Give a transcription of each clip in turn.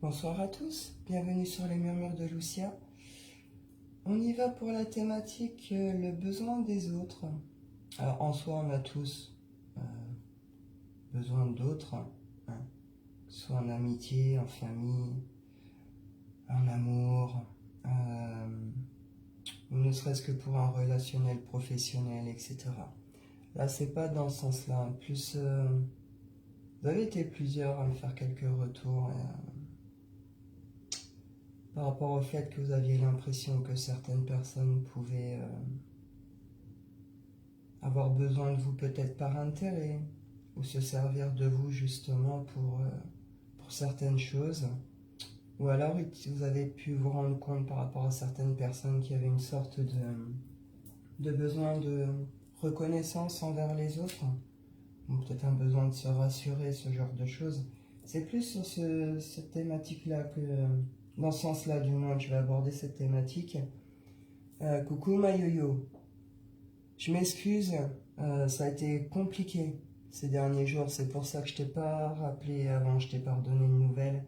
Bonsoir à tous, bienvenue sur les murmures de Lucia. On y va pour la thématique le besoin des autres. Alors en soi on a tous besoin d'autres, hein, que ce soit en amitié, en famille, en amour, ou ne serait-ce que pour un relationnel professionnel, etc. Là c'est pas dans ce sens-là, en plus vous avez été plusieurs à me faire quelques retours. Par rapport au fait que vous aviez l'impression que certaines personnes pouvaient avoir besoin de vous peut-être par intérêt, ou se servir de vous justement pour certaines choses, ou alors vous avez pu vous rendre compte par rapport à certaines personnes qui avaient une sorte de besoin de reconnaissance envers les autres, ou peut-être un besoin de se rassurer, ce genre de choses. C'est plus sur cette thématique-là que... Dans ce sens-là, du moins, je vais aborder cette thématique. Coucou ma yo-yo. Je m'excuse, ça a été compliqué ces derniers jours. C'est pour ça que je t'ai pas rappelé avant, je t'ai pas redonné de nouvelles.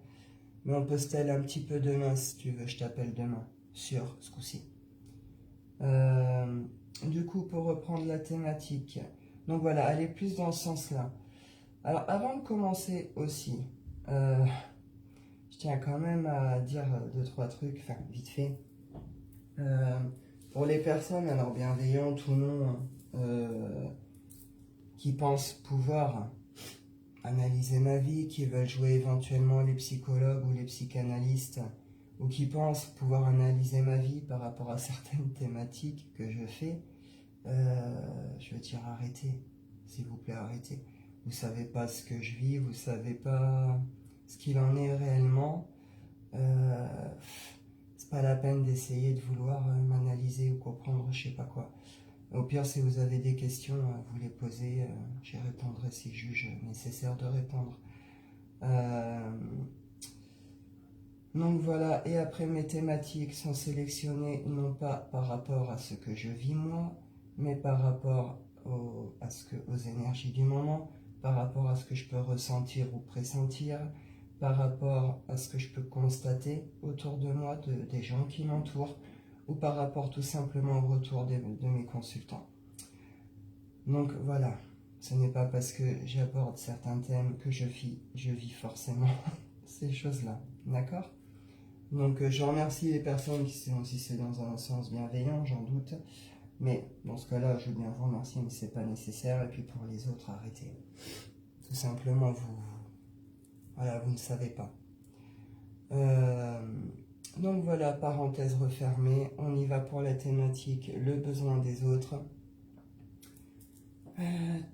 Mais on peut se telle un petit peu demain si tu veux, je t'appelle demain. Sûr, ce coup-ci. Du coup, pour reprendre la thématique. Donc voilà, aller plus dans ce sens-là. Alors, avant de commencer aussi... je tiens quand même à dire 2-3 trucs, enfin vite fait. Pour les personnes, alors bienveillantes ou non, qui pensent pouvoir analyser ma vie, qui veulent jouer éventuellement les psychologues ou les psychanalystes, ou qui pensent pouvoir analyser ma vie par rapport à certaines thématiques que je fais, je veux dire arrêtez, s'il vous plaît arrêtez. Vous savez pas ce que je vis, vous savez pas ce qu'il en est réellement. C'est pas la peine d'essayer de vouloir m'analyser ou comprendre je sais pas quoi. Au pire, si vous avez des questions, vous les posez, j'y répondrai si je juge nécessaire de répondre. Donc voilà, et après mes thématiques sont sélectionnées non pas par rapport à ce que je vis moi, mais par rapport aux énergies du moment, par rapport à ce que je peux ressentir ou pressentir, par rapport à ce que je peux constater autour de moi, des gens qui m'entourent, ou par rapport tout simplement au retour de mes consultants. Donc voilà, ce n'est pas parce que j'aborde certains thèmes que je vis forcément ces choses-là, d'accord ? Donc je remercie les personnes qui sont, si c'est dans un sens bienveillant, j'en doute, mais dans ce cas-là, je veux bien vous remercier, mais c'est pas nécessaire, et puis pour les autres, arrêtez. Tout simplement, voilà, vous ne savez pas. Donc voilà, parenthèse refermée, on y va pour la thématique, le besoin des autres.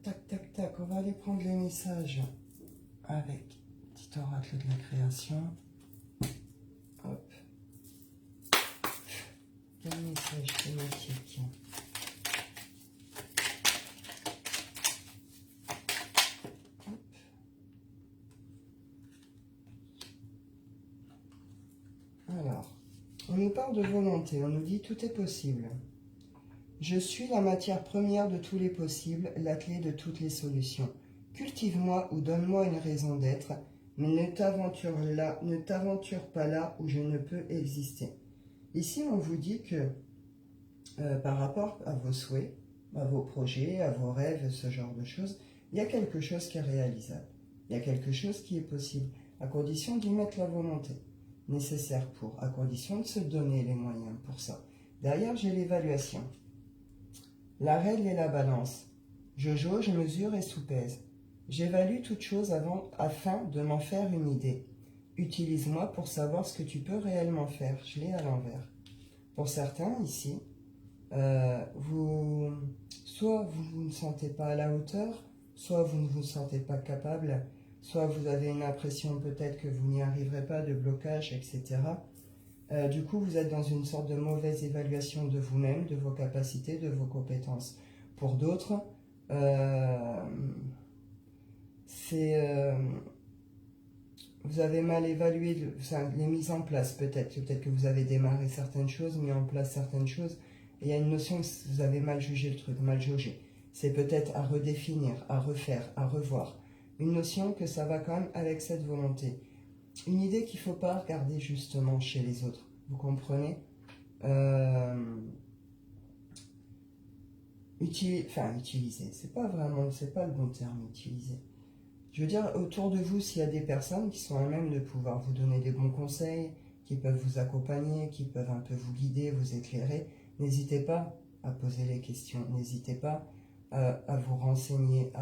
Tac, tac, tac, on va aller prendre les messages avec petit oracle de la création. Hop. Quel message thématique ? Hop. Alors, on nous parle de volonté, on nous dit tout est possible. Je suis la matière première de tous les possibles, la clé de toutes les solutions. Cultive-moi ou donne-moi une raison d'être, mais ne t'aventure pas là où je ne peux exister. Ici, on vous dit que par rapport à vos souhaits, à vos projets, à vos rêves, ce genre de choses, il y a quelque chose qui est réalisable. Il y a quelque chose qui est possible, à condition d'y mettre la volonté nécessaire pour, à condition de se donner les moyens pour ça. Derrière, j'ai l'évaluation. La règle est la balance. Je jauge, mesure et soupèse. J'évalue toute chose afin de m'en faire une idée. Utilise-moi pour savoir ce que tu peux réellement faire. Je l'ai à l'envers. Pour certains, ici, soit vous ne sentez pas à la hauteur, soit vous ne vous sentez pas capable, soit vous avez une impression peut-être que vous n'y arriverez pas, de blocage, etc. Du coup, vous êtes dans une sorte de mauvaise évaluation de vous-même, de vos capacités, de vos compétences. Pour d'autres, vous avez mal évalué les mises en place, peut-être que vous avez démarré certaines choses, mis en place certaines choses, et il y a une notion que vous avez mal jugé le truc, mal jaugé. C'est peut-être à redéfinir, à refaire, à revoir. Une notion que ça va quand même avec cette volonté. une idée qu'il ne faut pas regarder justement chez les autres. Vous comprenez? Utiliser, c'est pas le bon terme, utiliser. Je veux dire, autour de vous, s'il y a des personnes qui sont à même de pouvoir vous donner des bons conseils, qui peuvent vous accompagner, qui peuvent un peu vous guider, vous éclairer, n'hésitez pas à poser les questions, n'hésitez pas à vous renseigner,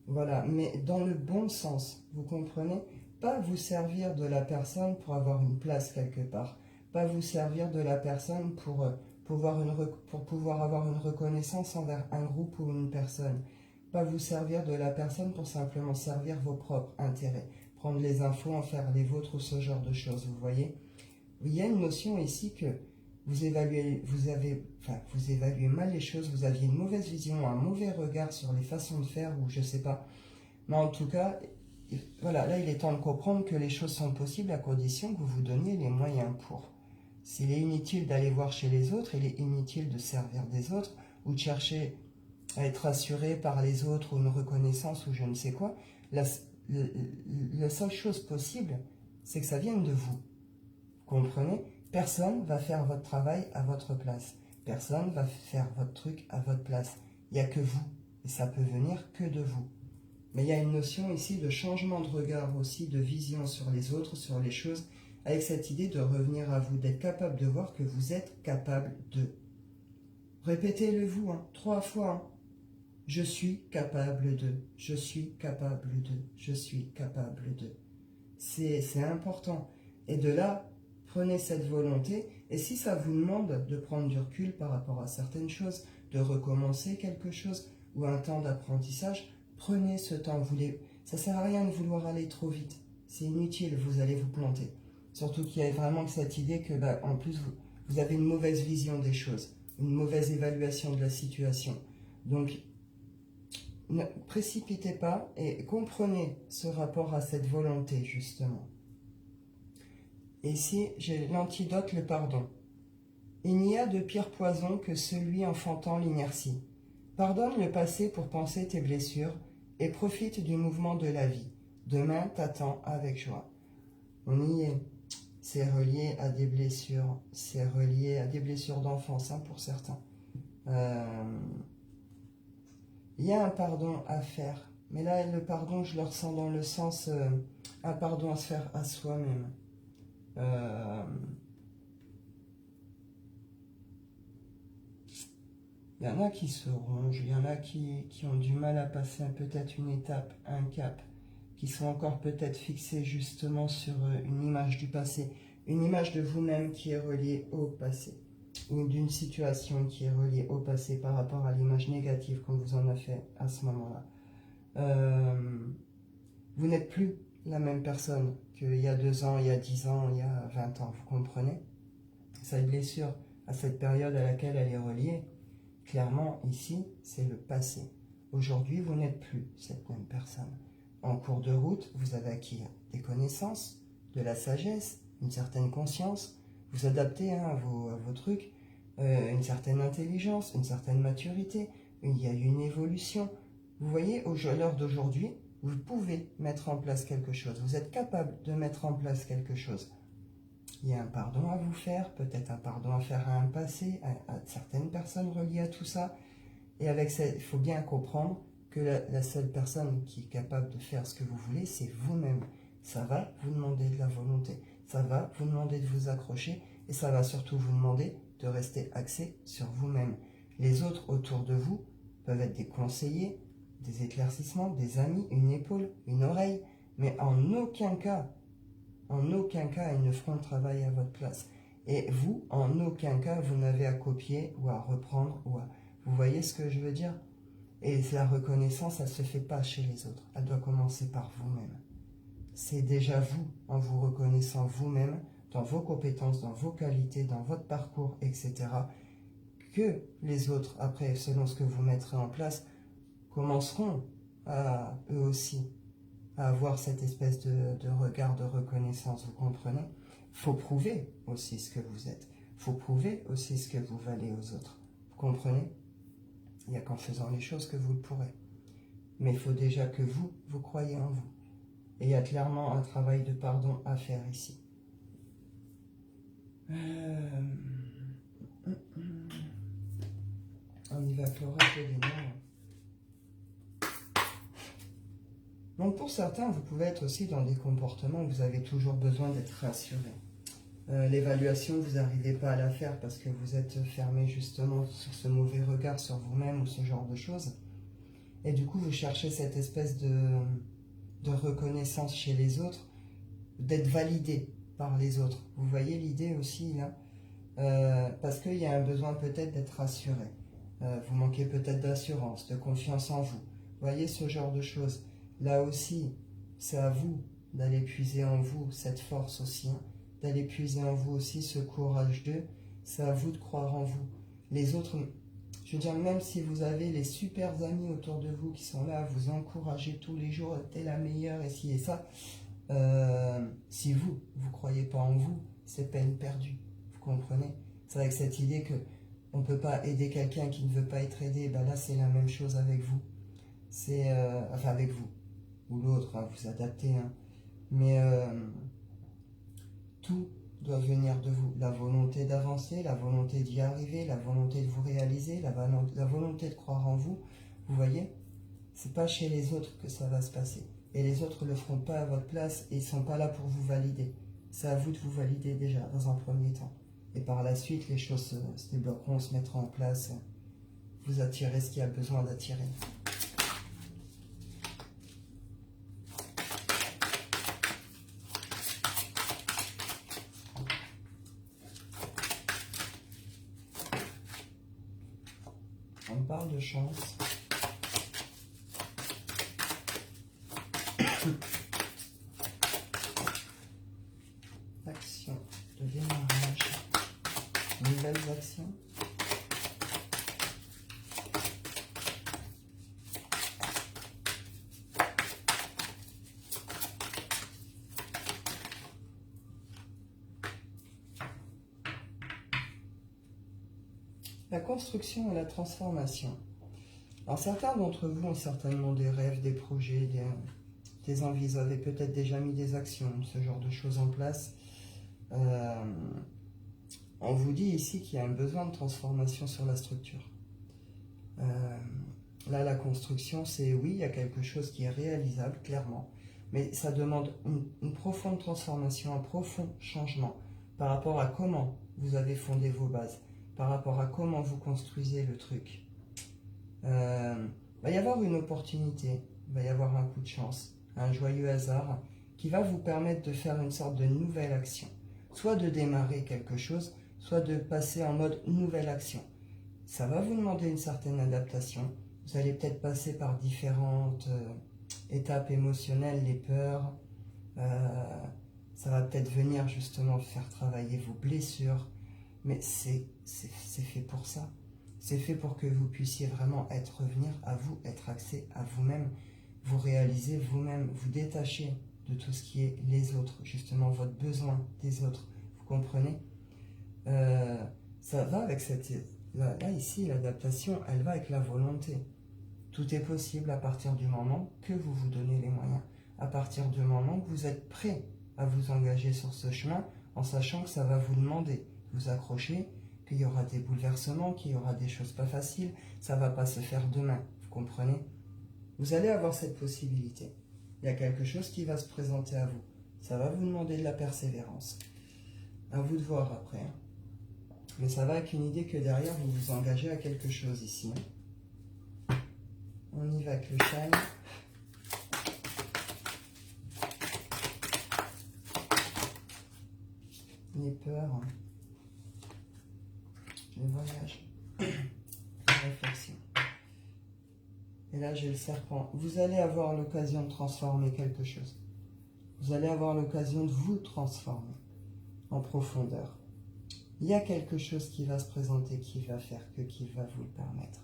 voilà, mais dans le bon sens, vous comprenez? Pas vous servir de la personne pour avoir une place quelque part, pas vous servir de la personne pour pouvoir avoir une reconnaissance envers un groupe ou une personne. Pas vous servir de la personne pour simplement servir vos propres intérêts, prendre les infos, en faire les vôtres ou ce genre de choses, vous voyez? Il y a une notion ici que vous évaluez mal les choses, vous aviez une mauvaise vision, un mauvais regard sur les façons de faire, ou je sais pas. Mais en tout cas, voilà, là il est temps de comprendre que les choses sont possibles à condition que vous vous donniez les moyens pour. S'il est inutile d'aller voir chez les autres, il est inutile de servir des autres, ou de chercher à être assuré par les autres, ou une reconnaissance, ou je ne sais quoi. La seule chose possible, c'est que ça vienne de vous. Vous comprenez? Personne va faire votre travail à votre place. Personne va faire votre truc à votre place. Il n'y a que vous. Et ça peut venir que de vous. Mais il y a une notion ici de changement de regard aussi, de vision sur les autres, sur les choses, avec cette idée de revenir à vous, d'être capable de voir que vous êtes capable de. Répétez-le vous, 3 fois. Je suis capable de. Je suis capable de. Je suis capable de. C'est important. Et de là, prenez cette volonté. Et si ça vous demande de prendre du recul par rapport à certaines choses, de recommencer quelque chose ou un temps d'apprentissage, prenez ce temps. Ça ne sert à rien de vouloir aller trop vite. C'est inutile, vous allez vous planter. Surtout qu'il y a vraiment cette idée que, en plus, vous avez une mauvaise vision des choses, une mauvaise évaluation de la situation. Donc, ne précipitez pas et comprenez ce rapport à cette volonté, justement. Et ici, j'ai l'antidote, le pardon. Il n'y a de pire poison que celui enfantant l'inertie. Pardonne le passé pour penser tes blessures et profite du mouvement de la vie. Demain t'attend avec joie. On y est. C'est relié à des blessures. C'est relié à des blessures d'enfance, pour certains. Il y a un pardon à faire. Mais là, le pardon, je le ressens dans le sens un pardon à se faire à soi-même. Il y en a qui se rongent, il y en a qui ont du mal à passer peut-être une étape, un cap, qui sont encore peut-être fixés justement sur une image du passé, une image de vous-même qui est reliée au passé, ou d'une situation qui est reliée au passé par rapport à l'image négative qu'on vous en a fait à ce moment-là. Vous n'êtes plus la même personne qu'il y a 2 ans, il y a 10 ans, il y a 20 ans, vous comprenez? Cette blessure, à cette période à laquelle elle est reliée, clairement, ici, c'est le passé. Aujourd'hui, vous n'êtes plus cette même personne. En cours de route, vous avez acquis des connaissances, de la sagesse, une certaine conscience, vous adaptez à vos trucs, une certaine intelligence, une certaine maturité, il y a eu une évolution. Vous voyez, à l'heure d'aujourd'hui, vous pouvez mettre en place quelque chose, vous êtes capable de mettre en place quelque chose. Il y a un pardon à vous faire, peut-être un pardon à faire à un passé, à certaines personnes reliées à tout ça. Et avec ça, il faut bien comprendre que la seule personne qui est capable de faire ce que vous voulez, c'est vous-même. Ça va vous demander de la volonté, ça va vous demander de vous accrocher, et ça va surtout vous demander de rester axé sur vous-même. Les autres autour de vous peuvent être des conseillers, des éclaircissements, des amis, une épaule, une oreille, mais en aucun cas, ils ne feront le travail à votre place. Et vous, en aucun cas, vous n'avez à copier ou à reprendre. Vous voyez ce que je veux dire? Et la reconnaissance, elle ne se fait pas chez les autres. Elle doit commencer par vous-même. C'est déjà vous, en vous reconnaissant vous-même, dans vos compétences, dans vos qualités, dans votre parcours, etc., que les autres, après, selon ce que vous mettrez en place, commenceront à, eux aussi, à avoir cette espèce de regard de reconnaissance, vous comprenez? Il faut prouver aussi ce que vous êtes. Il faut prouver aussi ce que vous valez aux autres. Vous comprenez? Il n'y a qu'en faisant les choses que vous le pourrez. Mais il faut déjà que vous croyez en vous. Et il y a clairement un travail de pardon à faire ici. On y va avec l'oracle des Nord. Donc pour certains, vous pouvez être aussi dans des comportements où vous avez toujours besoin d'être rassuré. L'évaluation, vous n'arrivez pas à la faire parce que vous êtes fermé justement sur ce mauvais regard sur vous-même ou ce genre de choses. Et du coup, vous cherchez cette espèce de reconnaissance chez les autres, d'être validé par les autres. Vous voyez l'idée aussi là, parce qu'il y a un besoin peut-être d'être rassuré. Vous manquez peut-être d'assurance, de confiance en vous. Vous voyez ce genre de choses. Là aussi, c'est à vous d'aller puiser en vous cette force aussi, hein, d'aller puiser en vous aussi ce courage d'eux. C'est à vous de croire en vous. Les autres, je veux dire, même si vous avez les super amis autour de vous qui sont là à vous encourager tous les jours, t'es la meilleure et ci et ça, si vous ne croyez pas en vous, c'est peine perdue. Vous comprenez? C'est avec cette idée que on ne peut pas aider quelqu'un qui ne veut pas être aidé. Ben là, c'est la même chose avec vous. C'est enfin avec vous ou l'autre, hein, vous adaptez. Hein. Mais tout doit venir de vous. La volonté d'avancer, la volonté d'y arriver, la volonté de vous réaliser, la volonté de croire en vous. Vous voyez? C'est pas chez les autres que ça va se passer. Et les autres ne le feront pas à votre place et ils ne sont pas là pour vous valider. C'est à vous de vous valider déjà, dans un premier temps. Et par la suite, les choses se débloqueront, se mettront en place. Vous attirez ce qu'il y a besoin d'attirer. On parle de chance. Action de démarrage. Nouvelles actions. La construction et la transformation. Alors certains d'entre vous ont certainement des rêves, des projets, des envies. Vous avez peut-être déjà mis des actions, ce genre de choses en place. On vous dit ici qu'il y a un besoin de transformation sur la structure. Là, la construction, c'est oui, il y a quelque chose qui est réalisable, clairement. Mais ça demande une profonde transformation, un profond changement par rapport à comment vous avez fondé vos bases, par rapport à comment vous construisez le truc. Il va y avoir une opportunité, il va y avoir un coup de chance, un joyeux hasard qui va vous permettre de faire une sorte de nouvelle action. Soit de démarrer quelque chose, soit de passer en mode nouvelle action. Ça va vous demander une certaine adaptation. Vous allez peut-être passer par différentes étapes émotionnelles, les peurs. Ça va peut-être venir justement faire travailler vos blessures. Mais c'est fait pour ça. C'est fait pour que vous puissiez vraiment revenir à vous, être axé à vous-même, vous réaliser vous-même, vous détacher de tout ce qui est les autres, justement votre besoin des autres. Vous comprenez? Ça va avec cette... Là ici, l'adaptation, elle va avec la volonté. Tout est possible à partir du moment que vous vous donnez les moyens. À partir du moment que vous êtes prêt à vous engager sur ce chemin, en sachant que ça va vous demander de vous accrocher, qu'il y aura des bouleversements, qu'il y aura des choses pas faciles, ça ne va pas se faire demain, vous comprenez? Vous allez avoir cette possibilité. Il y a quelque chose qui va se présenter à vous. Ça va vous demander de la persévérance. À vous de voir après. Hein. Mais ça va avec une idée que derrière, vous vous engagez à quelque chose ici. On y va avec le shine. Les peurs. Les voyages. La réflexion. Et là, j'ai le serpent. Vous allez avoir l'occasion de transformer quelque chose. Vous allez avoir l'occasion de vous transformer en profondeur. Il y a quelque chose qui va se présenter, qui va faire que, qui va vous le permettre.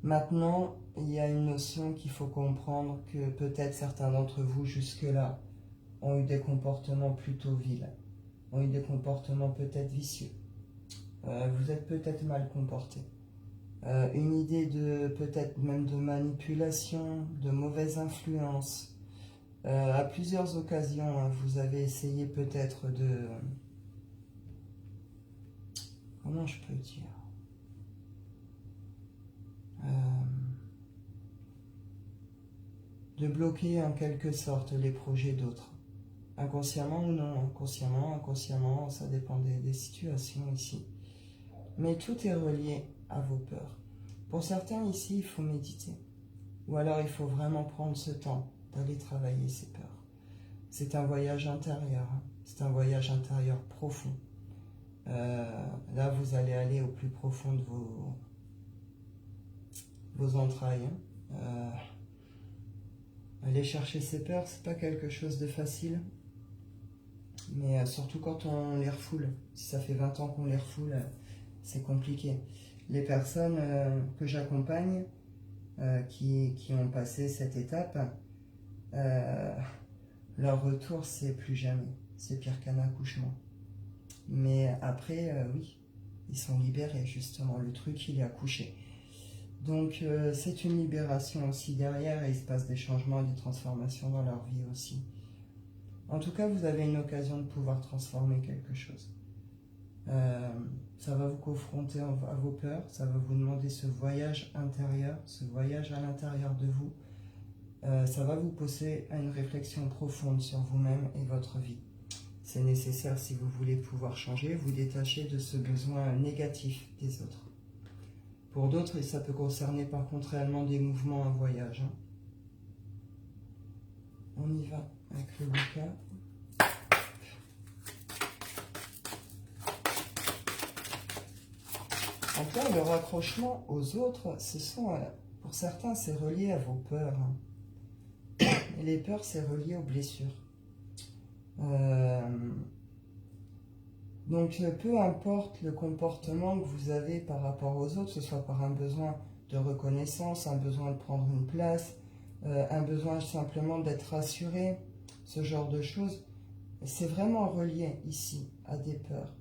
Maintenant, il y a une notion qu'il faut comprendre que peut-être certains d'entre vous, jusque-là, ont eu des comportements plutôt vilains, ont eu des comportements peut-être vicieux. Vous êtes peut-être mal comportés. une idée de peut-être même de manipulation, de mauvaise influence. À plusieurs occasions, hein, vous avez essayé peut-être de... Comment je peux dire de bloquer en quelque sorte les projets d'autres. Inconsciemment ou non, inconsciemment, ça dépend des situations ici. Mais tout est relié à vos peurs. Pour certains ici, il faut méditer. Ou alors il faut vraiment prendre ce temps d'aller travailler ces peurs. C'est un voyage intérieur, hein. C'est un voyage intérieur profond. Là, vous allez aller au plus profond de vos entrailles. Hein. Aller chercher ses peurs, c'est pas quelque chose de facile. Mais surtout quand on les refoule. Si ça fait 20 ans qu'on les refoule, c'est compliqué. Les personnes que j'accompagne, qui ont passé cette étape, leur retour, c'est plus jamais. C'est pire qu'un accouchement. Mais après, oui, ils sont libérés, justement. Le truc, il est accouché. Donc, c'est une libération aussi derrière, et il se passe des changements, des transformations dans leur vie aussi. En tout cas, vous avez une occasion de pouvoir transformer quelque chose. Ça va vous confronter à vos peurs, ça va vous demander ce voyage intérieur, ce voyage à l'intérieur de vous. Ça va vous pousser à une réflexion profonde sur vous-même et votre vie. C'est nécessaire si vous voulez pouvoir changer, vous détacher de ce besoin négatif des autres. Pour d'autres, ça peut concerner par contre réellement des mouvements, un voyage. Hein. On y va avec le bouquin. En fait, le raccrochement aux autres, pour certains, c'est relié à vos peurs. Hein. Et les peurs, c'est relié aux blessures. Donc, peu importe le comportement que vous avez par rapport aux autres, que ce soit par un besoin de reconnaissance, un besoin de prendre une place, un besoin simplement d'être rassuré, ce genre de choses, c'est vraiment relié ici à des peurs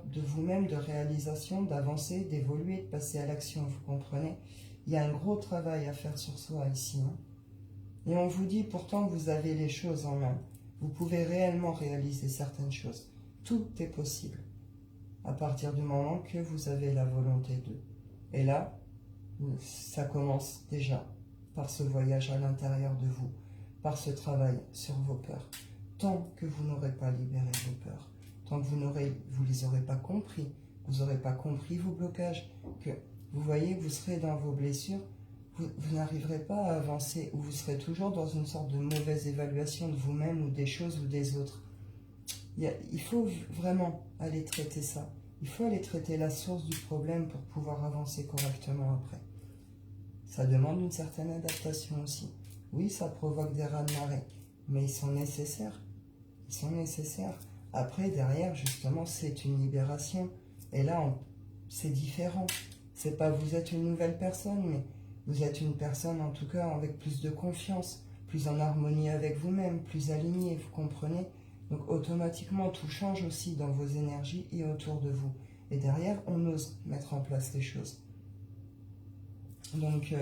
de vous-même, de réalisation, d'avancer, d'évoluer, de passer à l'action, vous comprenez? Il y a un gros travail à faire sur soi ici. Hein. Et on vous dit pourtant que vous avez les choses en main. Vous pouvez réellement réaliser certaines choses. Tout est possible à partir du moment que vous avez la volonté de. Et là, ça commence déjà par ce voyage à l'intérieur de vous, par ce travail sur vos peurs. Tant que vous n'aurez pas libéré vos peurs, tant que vous les aurez pas compris, vous n'aurez pas compris vos blocages, que vous voyez, vous serez dans vos blessures, vous n'arriverez pas à avancer, ou vous serez toujours dans une sorte de mauvaise évaluation de vous-même ou des choses ou des autres. Il faut vraiment aller traiter ça. Il faut aller traiter la source du problème pour pouvoir avancer correctement après. Ça demande une certaine adaptation aussi. Oui, ça provoque des raz-de-marée, mais ils sont nécessaires. Ils sont nécessaires. Après, derrière, justement, c'est une libération. Et là, c'est différent. C'est pas vous êtes une nouvelle personne, mais vous êtes une personne, en tout cas, avec plus de confiance, plus en harmonie avec vous-même, plus alignée, vous comprenez? Donc, automatiquement, tout change aussi dans vos énergies et autour de vous. Et derrière, on ose mettre en place les choses. Donc,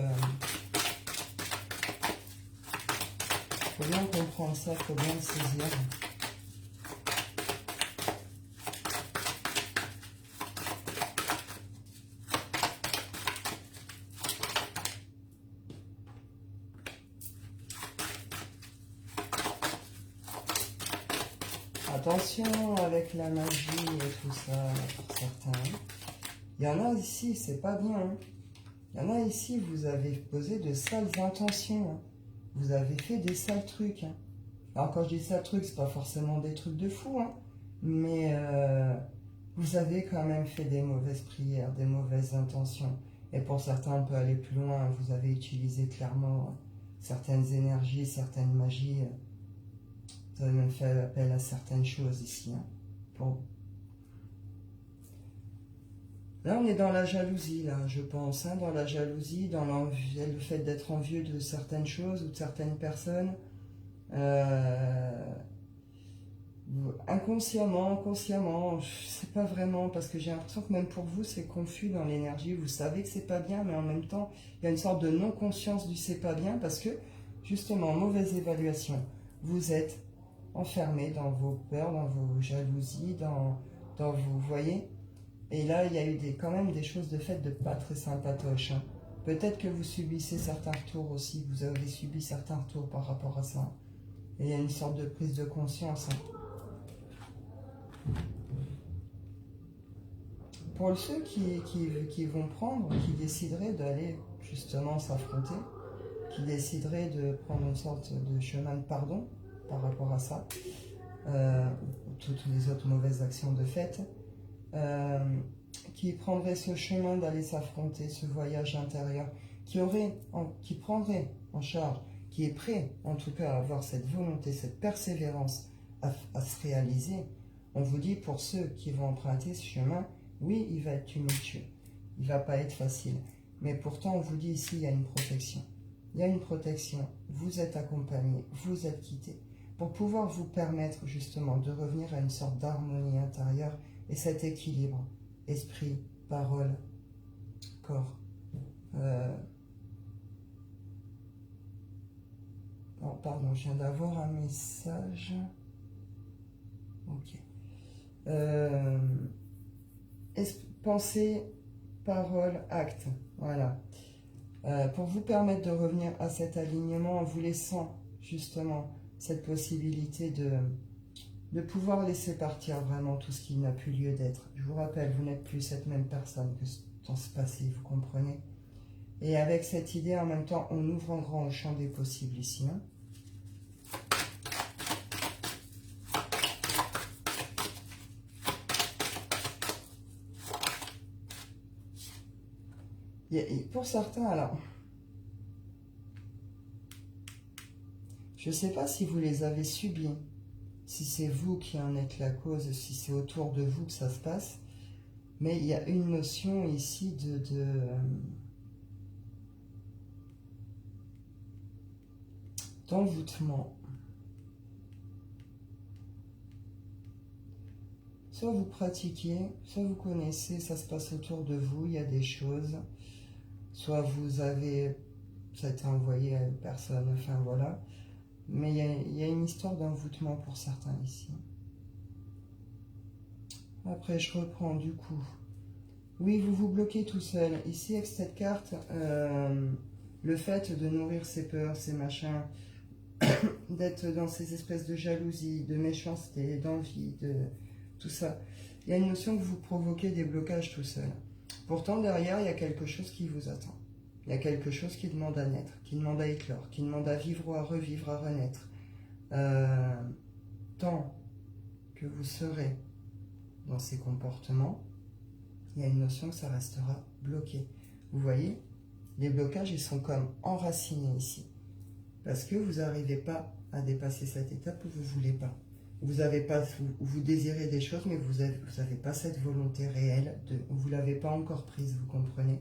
faut bien comprendre ça, faut bien le saisir. Attention avec la magie et tout ça, pour certains. Il y en a ici, c'est pas bien. Hein. Il y en a ici, vous avez posé de sales intentions. Hein. Vous avez fait des sales trucs. Hein. Alors quand je dis sales trucs, c'est pas forcément des trucs de fou. Hein. Mais vous avez quand même fait des mauvaises prières, des mauvaises intentions. Et pour certains, on peut aller plus loin. Vous avez utilisé clairement certaines énergies, certaines magies. Vous avez même fait appel à certaines choses ici. Hein, Là, on est dans la jalousie, là, je pense. Hein, dans la jalousie, dans le fait d'être envieux de certaines choses ou de certaines personnes. inconsciemment, consciemment, je sais pas vraiment, parce que j'ai l'impression que même pour vous, c'est confus dans l'énergie. Vous savez que c'est pas bien, mais en même temps, il y a une sorte de non-conscience du c'est pas bien, parce que, justement, mauvaise évaluation. Vous êtes enfermé dans vos peurs, dans vos jalousies, dans vous voyez. Et là, il y a eu quand même des choses de fait de pas très sympatoches. Hein. Peut-être que vous subissez certains retours aussi, vous avez subi certains retours par rapport à ça. Et il y a une sorte de prise de conscience. Hein. Pour ceux qui vont prendre, qui décideraient d'aller justement s'affronter, qui décideraient de prendre une sorte de chemin de pardon par rapport à ça, toutes les autres mauvaises actions de fait, qui prendraient ce chemin d'aller s'affronter, ce voyage intérieur, qui prendrait en charge, qui est prêt en tout cas à avoir cette volonté, cette persévérance à se réaliser, on vous dit pour ceux qui vont emprunter ce chemin, oui, il va être tumultueux, il ne va pas être facile, mais pourtant on vous dit ici, il y a une protection. Il y a une protection, vous êtes accompagné, vous êtes quitté, pour pouvoir vous permettre justement de revenir à une sorte d'harmonie intérieure et cet équilibre, esprit, parole, corps. Oh, pardon, je viens d'avoir un message. Ok. Pensée, parole, acte. Voilà. Pour vous permettre de revenir à cet alignement en vous laissant justement cette possibilité de pouvoir laisser partir vraiment tout ce qui n'a plus lieu d'être. Je vous rappelle, vous n'êtes plus cette même personne que dans ce passé, vous comprenez? Et avec cette idée, en même temps, on ouvre en grand le champ des possibles ici. Hein. Et pour certains, alors, je ne sais pas si vous les avez subis, si c'est vous qui en êtes la cause, si c'est autour de vous que ça se passe, mais il y a une notion ici d'envoûtement. Soit vous pratiquez, soit vous connaissez, ça se passe autour de vous, il y a des choses, soit vous avez, ça a été envoyé à une personne, enfin voilà, mais il y a une histoire d'envoûtement pour certains ici. Après, je reprends du coup. Oui, vous vous bloquez tout seul. Ici, avec cette carte, le fait de nourrir ses peurs, ses machins, d'être dans ces espèces de jalousie, de méchanceté, d'envie, de tout ça. Il y a une notion que vous provoquez des blocages tout seul. Pourtant, derrière, il y a quelque chose qui vous attend. Il y a quelque chose qui demande à naître, qui demande à éclore, qui demande à vivre ou à revivre, à renaître. Tant que vous serez dans ces comportements, il y a une notion que ça restera bloqué. Vous voyez, les blocages, ils sont comme enracinés ici. Parce que vous n'arrivez pas à dépasser cette étape où vous ne voulez pas. Vous désirez des choses, mais vous n'avez pas cette volonté réelle, vous ne l'avez pas encore prise, vous comprenez.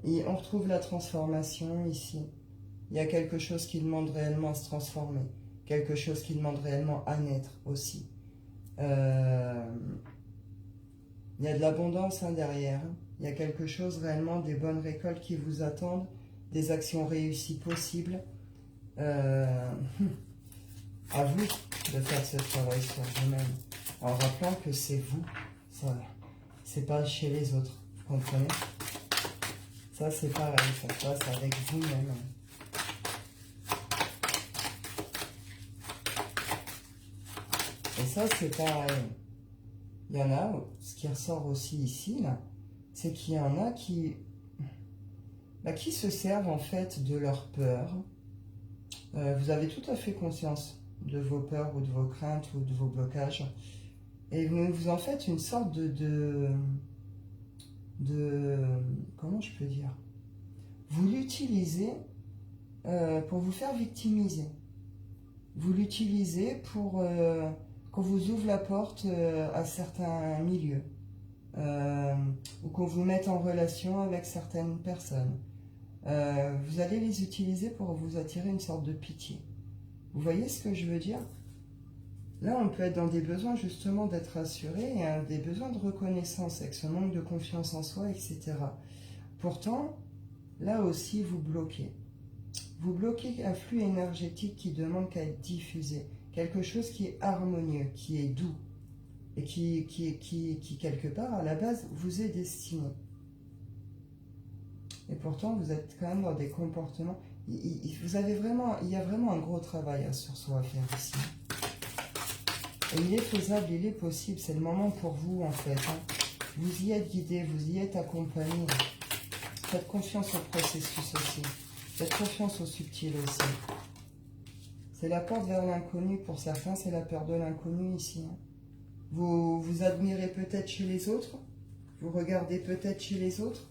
Et on retrouve la transformation ici. Il y a quelque chose qui demande réellement à se transformer, quelque chose qui demande réellement à naître aussi. Il y a de l'abondance derrière, il y a quelque chose réellement, des bonnes récoltes qui vous attendent, des actions réussies possibles. À vous de faire ce travail sur vous-même, en rappelant que c'est vous, c'est pas chez les autres, vous comprenez? Ça c'est pareil, ça se passe avec vous-même. Et ça c'est pareil. Il y en a, ce qui ressort aussi ici, là, c'est qu'il y en a qui se servent en fait de leur peur. Vous avez tout à fait conscience de vos peurs ou de vos craintes ou de vos blocages. Et vous en faites une sorte de comment je peux dire? Vous l'utilisez pour vous faire victimiser. Vous l'utilisez pour qu'on vous ouvre la porte à certains milieux. Ou qu'on vous mette en relation avec certaines personnes. Vous allez les utiliser pour vous attirer une sorte de pitié. Vous voyez ce que je veux dire? Là, on peut être dans des besoins justement d'être assuré et des besoins de reconnaissance avec ce manque de confiance en soi, etc. Pourtant, là aussi, vous bloquez. Vous bloquez un flux énergétique qui demande qu'à être diffusé. Quelque chose qui est harmonieux, qui est doux et qui quelque part, à la base, vous est destiné. Et pourtant, vous êtes quand même dans des comportements... il y a vraiment un gros travail sur soi à faire ici. Et il est faisable, il est possible, c'est le moment pour vous en fait. Vous y êtes guidé, vous y êtes accompagné. Faites confiance au processus aussi. Faites confiance au subtil aussi. C'est la porte vers l'inconnu pour certains, c'est la peur de l'inconnu ici. Vous vous admirez peut-être chez les autres, vous regardez peut-être chez les autres,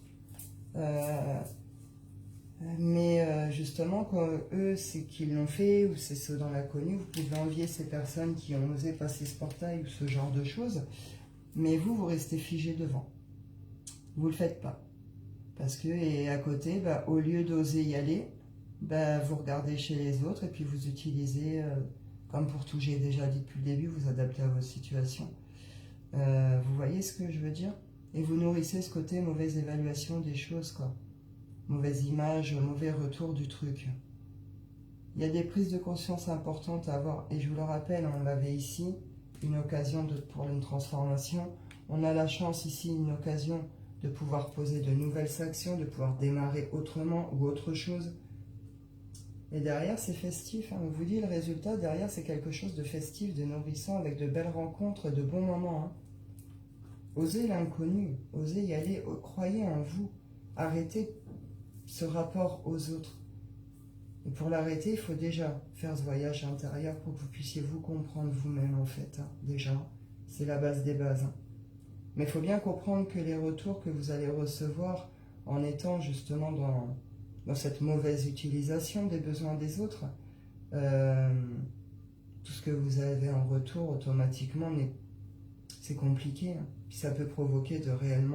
mais justement, quand eux, c'est qu'ils l'ont fait, ou c'est ceux dans l'inconnu, vous pouvez envier ces personnes qui ont osé passer ce portail, ou ce genre de choses, mais vous, vous restez figé devant. Vous ne le faites pas. Parce que, et à côté, bah, au lieu d'oser y aller, bah, vous regardez chez les autres, et puis vous utilisez, comme pour tout, j'ai déjà dit depuis le début, vous adaptez à votre situation. Vous voyez ce que je veux dire? Et vous nourrissez ce côté mauvaise évaluation des choses, quoi. Mauvaise image, mauvais retour du truc. Il y a des prises de conscience importantes à avoir. Et je vous le rappelle, on l'avait ici, une occasion pour une transformation. On a la chance ici, une occasion de pouvoir poser de nouvelles actions, de pouvoir démarrer autrement ou autre chose. Et derrière, c'est festif. On vous dit, le résultat, derrière, c'est quelque chose de festif, de nourrissant, avec de belles rencontres, de bons moments. Osez l'inconnu, osez y aller, croyez en vous. Arrêtez ce rapport aux autres. Et pour l'arrêter, il faut déjà faire ce voyage intérieur pour que vous puissiez vous comprendre vous-même en fait. Déjà, c'est la base des bases. Mais il faut bien comprendre que les retours que vous allez recevoir en étant justement dans cette mauvaise utilisation des besoins des autres, tout ce que vous avez en retour automatiquement, c'est compliqué. Puis ça peut provoquer de réels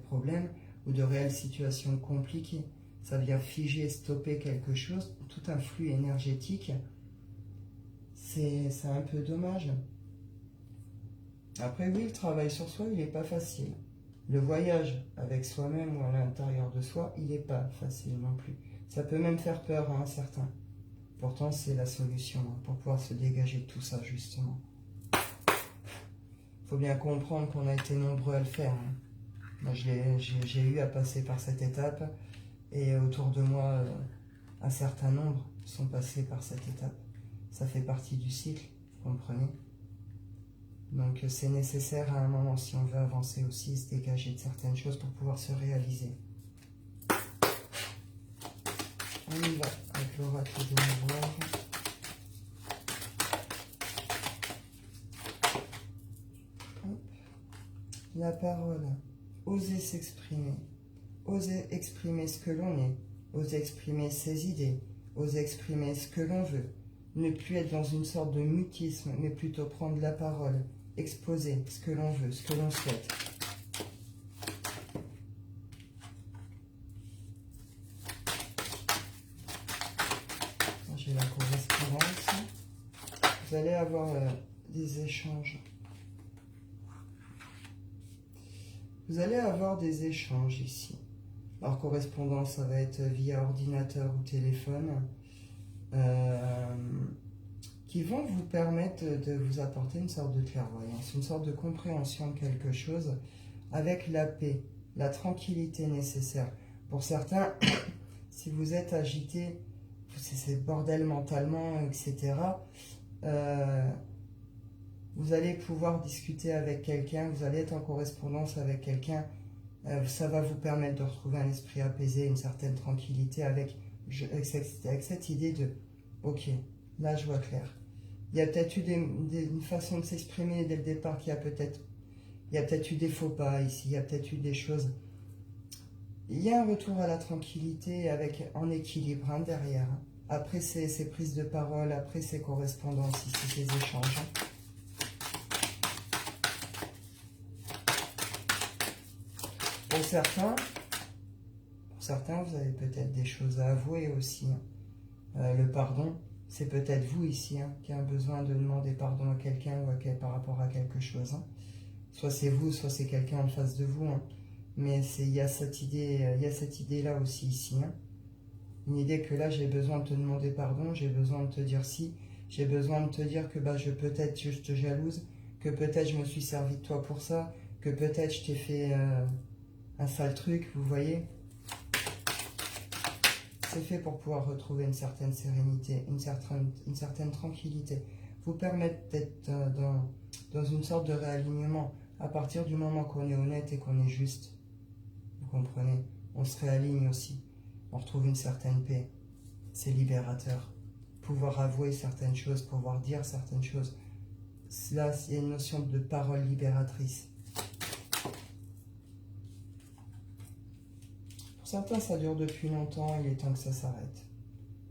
problèmes ou de réelles situations compliquées. Ça vient figer, stopper quelque chose, tout un flux énergétique. C'est un peu dommage. Après, oui, le travail sur soi, il n'est pas facile. Le voyage avec soi-même ou à l'intérieur de soi, il n'est pas facile non plus. Ça peut même faire peur à un certain. Pourtant, c'est la solution pour pouvoir se dégager de tout ça, justement. Il faut bien comprendre qu'on a été nombreux à le faire. Moi, j'ai eu à passer par cette étape. Et autour de moi, un certain nombre sont passés par cette étape. Ça fait partie du cycle, vous comprenez? Donc c'est nécessaire à un moment, si on veut avancer aussi, se dégager de certaines choses pour pouvoir se réaliser. On y va avec l'oracle des miroirs. La parole, oser s'exprimer. Oser exprimer ce que l'on est, oser exprimer ses idées, oser exprimer ce que l'on veut, ne plus être dans une sorte de mutisme, mais plutôt prendre la parole, exposer ce que l'on veut, ce que l'on souhaite. J'ai la correspondance. Vous allez avoir des échanges. Vous allez avoir des échanges ici. Alors, correspondance, ça va être via ordinateur ou téléphone, qui vont vous permettre de vous apporter une sorte de clairvoyance, une sorte de compréhension de quelque chose avec la paix, la tranquillité nécessaire. Pour certains, si vous êtes agité, c'est le bordel mentalement, etc., vous allez pouvoir discuter avec quelqu'un, vous allez être en correspondance avec quelqu'un. Ça va vous permettre de retrouver un esprit apaisé, une certaine tranquillité avec cette idée de « Ok, là je vois clair ». Il y a peut-être eu une façon de s'exprimer dès le départ il y a peut-être eu des faux pas ici, il y a peut-être eu des choses. Il y a un retour à la tranquillité en équilibre derrière. Après ces prises de parole, après ces correspondances ici, ces échanges. Pour certains, vous avez peut-être des choses à avouer aussi. Le pardon, c'est peut-être vous ici hein, qui a besoin de demander pardon à quelqu'un ou par rapport à quelque chose. Hein. Soit c'est vous, soit c'est quelqu'un en face de vous. Hein. Mais il y a cette idée-là aussi ici. Hein. Une idée que là, j'ai besoin de te demander pardon, j'ai besoin de te dire si, j'ai besoin de te dire que bah, peut-être je te jalouse, que peut-être je me suis servi de toi pour ça, que peut-être je t'ai fait un sale truc, vous voyez. C'est fait pour pouvoir retrouver une certaine sérénité, une certaine tranquillité, vous permettre d'être dans une sorte de réalignement. À partir du moment qu'on est honnête et qu'on est juste, vous comprenez, on se réaligne aussi, on retrouve une certaine paix, c'est libérateur. Pouvoir avouer certaines choses, pouvoir dire certaines choses, là, il y a une notion de parole libératrice. Pour certains, ça dure depuis longtemps, il est temps que ça s'arrête.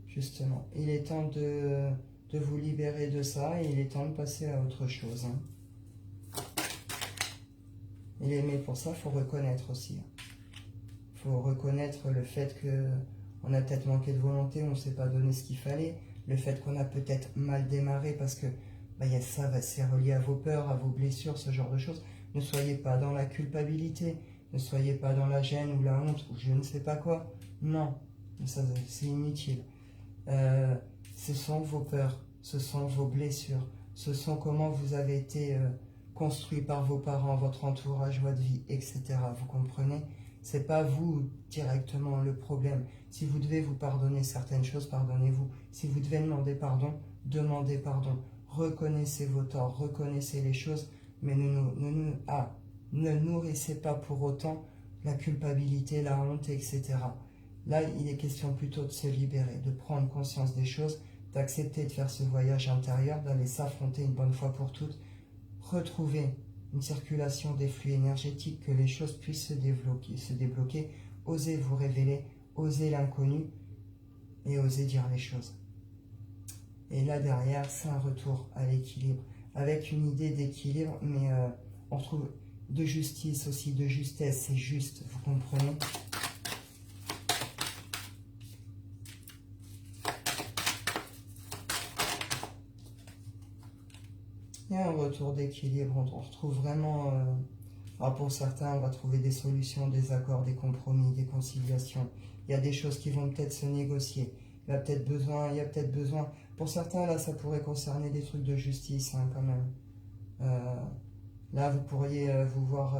Justement, il est temps de vous libérer de ça et il est temps de passer à autre chose. Hein. Mais pour ça, il faut reconnaître aussi. Il faut reconnaître le fait qu'on a peut-être manqué de volonté, on ne s'est pas donné ce qu'il fallait, le fait qu'on a peut-être mal démarré parce que ça, c'est relié à vos peurs, à vos blessures, ce genre de choses. Ne soyez pas dans la culpabilité, ne soyez pas dans la gêne ou la honte ou je ne sais pas quoi. Non, c'est inutile. Ce sont vos peurs, ce sont vos blessures, ce sont comment vous avez été construit par vos parents, votre entourage, votre vie, etc. Vous comprenez? C'est pas vous directement le problème. Si vous devez vous pardonner certaines choses, pardonnez-vous. Si vous devez demander pardon, demandez pardon. Reconnaissez vos torts, reconnaissez les choses, mais ne nourrissez pas pour autant la culpabilité, la honte, etc. Là, il est question plutôt de se libérer, de prendre conscience des choses, d'accepter de faire ce voyage intérieur, d'aller s'affronter une bonne fois pour toutes, retrouver une circulation des flux énergétiques, que les choses puissent se débloquer, osez vous révéler, osez l'inconnu et osez dire les choses. Et là derrière, c'est un retour à l'équilibre, avec une idée d'équilibre, mais on retrouve de justice aussi, de justesse, c'est juste, vous comprenez ? Il y a un retour d'équilibre, on retrouve vraiment, pour certains, on va trouver des solutions, des accords, des compromis, des conciliations. Il y a des choses qui vont peut-être se négocier. Il y a peut-être besoin, pour certains, là, ça pourrait concerner des trucs de justice, hein, quand même. Là, vous pourriez vous voir,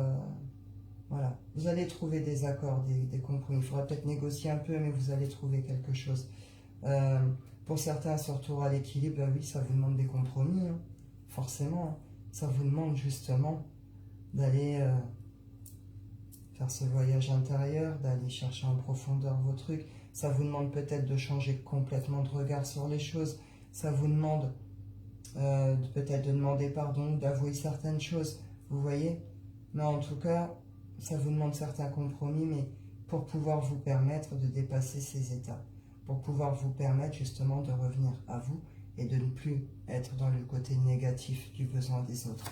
voilà. Vous allez trouver des accords, des compromis. Il faudra peut-être négocier un peu, mais vous allez trouver quelque chose. Pour certains, ce retour à l'équilibre, oui, ça vous demande des compromis, hein. Forcément, hein. Ça vous demande justement d'aller faire ce voyage intérieur, d'aller chercher en profondeur vos trucs. Ça vous demande peut-être de changer complètement de regard sur les choses. Ça vous demande peut-être de demander pardon, d'avouer certaines choses. Vous voyez? Mais en tout cas, ça vous demande certains compromis, mais pour pouvoir vous permettre de dépasser ces états. Pour pouvoir vous permettre justement de revenir à vous et de ne plus être dans le côté négatif du besoin des autres.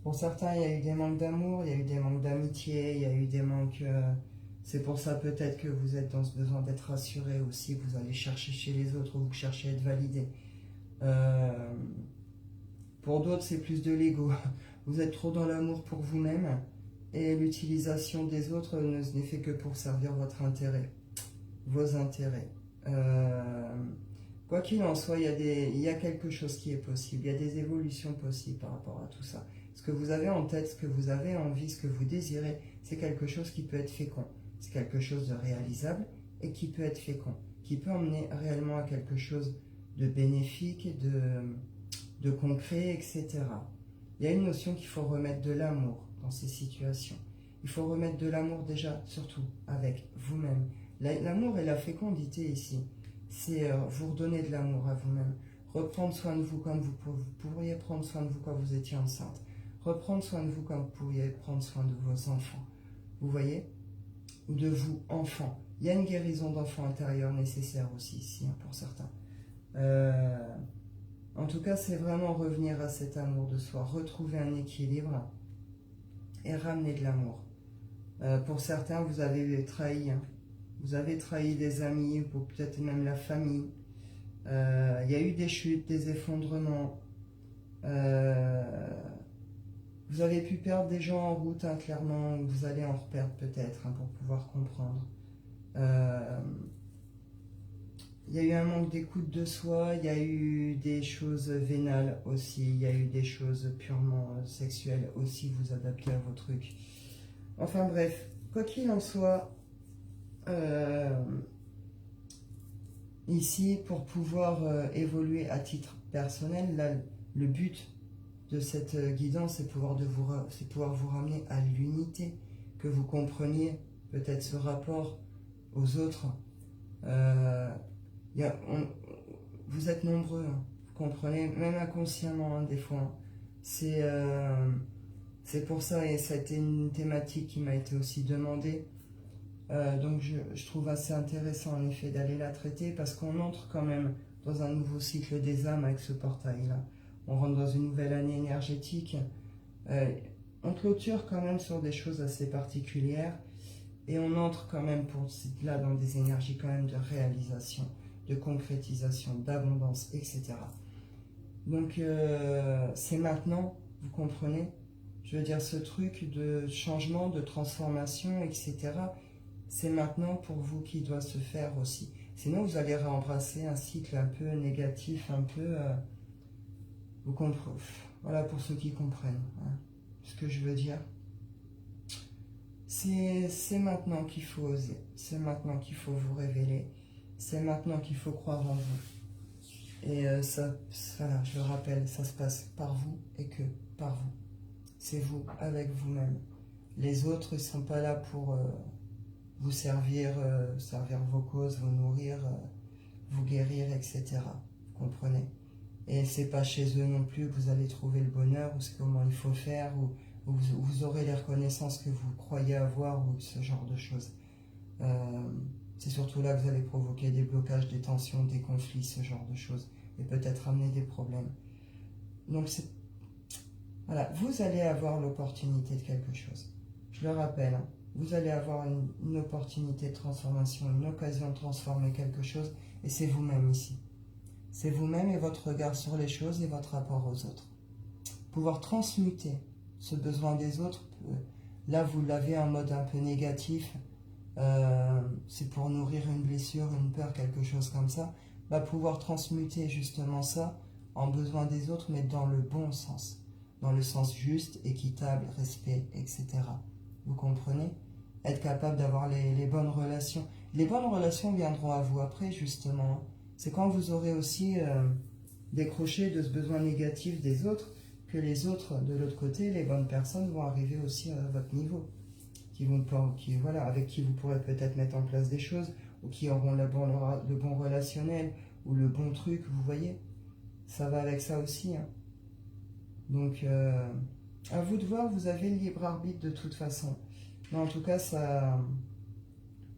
Pour certains, il y a eu des manques d'amour, il y a eu des manques d'amitié, il y a eu des manques... c'est pour ça peut-être que vous êtes dans ce besoin d'être rassuré aussi, que vous allez chercher chez les autres, ou vous cherchez à être validé. Pour d'autres, c'est plus de l'ego. Vous êtes trop dans l'amour pour vous-même, et l'utilisation des autres n'est fait que pour servir votre intérêt, vos intérêts. Quoi qu'il en soit, il y a quelque chose qui est possible, il y a des évolutions possibles par rapport à tout ça. Ce que vous avez en tête, ce que vous avez envie, ce que vous désirez, c'est quelque chose qui peut être fécond. C'est quelque chose de réalisable et qui peut être fécond, qui peut emmener réellement à quelque chose de bénéfique, de concret, etc. Il y a une notion qu'il faut remettre de l'amour dans ces situations. Il faut remettre de l'amour déjà, surtout, avec vous-même. L'amour et la fécondité ici, c'est vous redonner de l'amour à vous-même. Reprendre soin de vous comme vous pourriez prendre soin de vous quand vous étiez enceinte. Reprendre soin de vous comme vous pourriez prendre soin de vos enfants. Vous voyez? Ou de vous, enfants. Il y a une guérison d'enfant intérieur nécessaire aussi ici, hein, pour certains. En tout cas, c'est vraiment revenir à cet amour de soi, retrouver un équilibre et ramener de l'amour. Pour certains, vous avez trahi. Hein. Vous avez trahi des amis, ou peut-être même la famille. Il y a eu des chutes, des effondrements. Vous avez pu perdre des gens en route, hein, clairement. Vous allez en reperdre peut-être, hein, pour pouvoir comprendre. Il y a eu un manque d'écoute de soi, il y a eu des choses vénales aussi, il y a eu des choses purement sexuelles aussi, vous adaptez à vos trucs. Enfin bref, quoi qu'il en soit, ici, pour pouvoir évoluer à titre personnel, là, le but de cette guidance, c'est pouvoir vous ramener à l'unité, que vous compreniez peut-être ce rapport aux autres. Vous êtes nombreux, hein, vous comprenez, même inconsciemment, hein, des fois. Hein. C'est pour ça, et ça a été une thématique qui m'a été aussi demandée. Donc je trouve assez intéressant en effet d'aller la traiter parce qu'on entre quand même dans un nouveau cycle des âmes avec ce portail-là. On rentre dans une nouvelle année énergétique. On clôture quand même sur des choses assez particulières et on entre quand même pour là dans des énergies quand même de réalisation, de concrétisation, d'abondance, etc. Donc c'est maintenant, vous comprenez? Je veux dire, ce truc de changement, de transformation, etc., c'est maintenant pour vous qui doit se faire aussi. Sinon, vous allez rembrasser un cycle un peu négatif, un peu... vous comprenez. Voilà pour ceux qui comprennent, hein, ce que je veux dire. C'est maintenant qu'il faut oser. C'est maintenant qu'il faut vous révéler. C'est maintenant qu'il faut croire en vous. Et voilà, je le rappelle, ça se passe par vous et que par vous. C'est vous, avec vous-même. Les autres, ils ne sont pas là pour... vous servir vos causes, vous nourrir, vous guérir, etc. Vous comprenez? Et c'est pas chez eux non plus que vous allez trouver le bonheur, ou comment il faut faire, ou vous aurez les reconnaissances que vous croyez avoir, ou ce genre de choses. C'est surtout là que vous allez provoquer des blocages, des tensions, des conflits, ce genre de choses, et peut-être amener des problèmes. Donc voilà, vous allez avoir l'opportunité de quelque chose. Je le rappelle, hein. Vous allez avoir une opportunité de transformation, une occasion de transformer quelque chose, et c'est vous-même ici. C'est vous-même et votre regard sur les choses et votre rapport aux autres. Pouvoir transmuter ce besoin des autres, là vous l'avez en mode un peu négatif, c'est pour nourrir une blessure, une peur, quelque chose comme ça, va pouvoir transmuter justement ça en besoin des autres, mais dans le bon sens, dans le sens juste, équitable, respect, etc. Vous comprenez? Être capable d'avoir les bonnes relations. Les bonnes relations viendront à vous après, justement. C'est quand vous aurez aussi décroché de ce besoin négatif des autres, que les autres, de l'autre côté, les bonnes personnes vont arriver aussi à votre niveau. Voilà, avec qui vous pourrez peut-être mettre en place des choses, ou qui auront le bon relationnel, ou le bon truc, vous voyez. Ça va avec ça aussi. Hein. Donc, à vous de voir, vous avez le libre arbitre de toute façon. Mais en tout cas,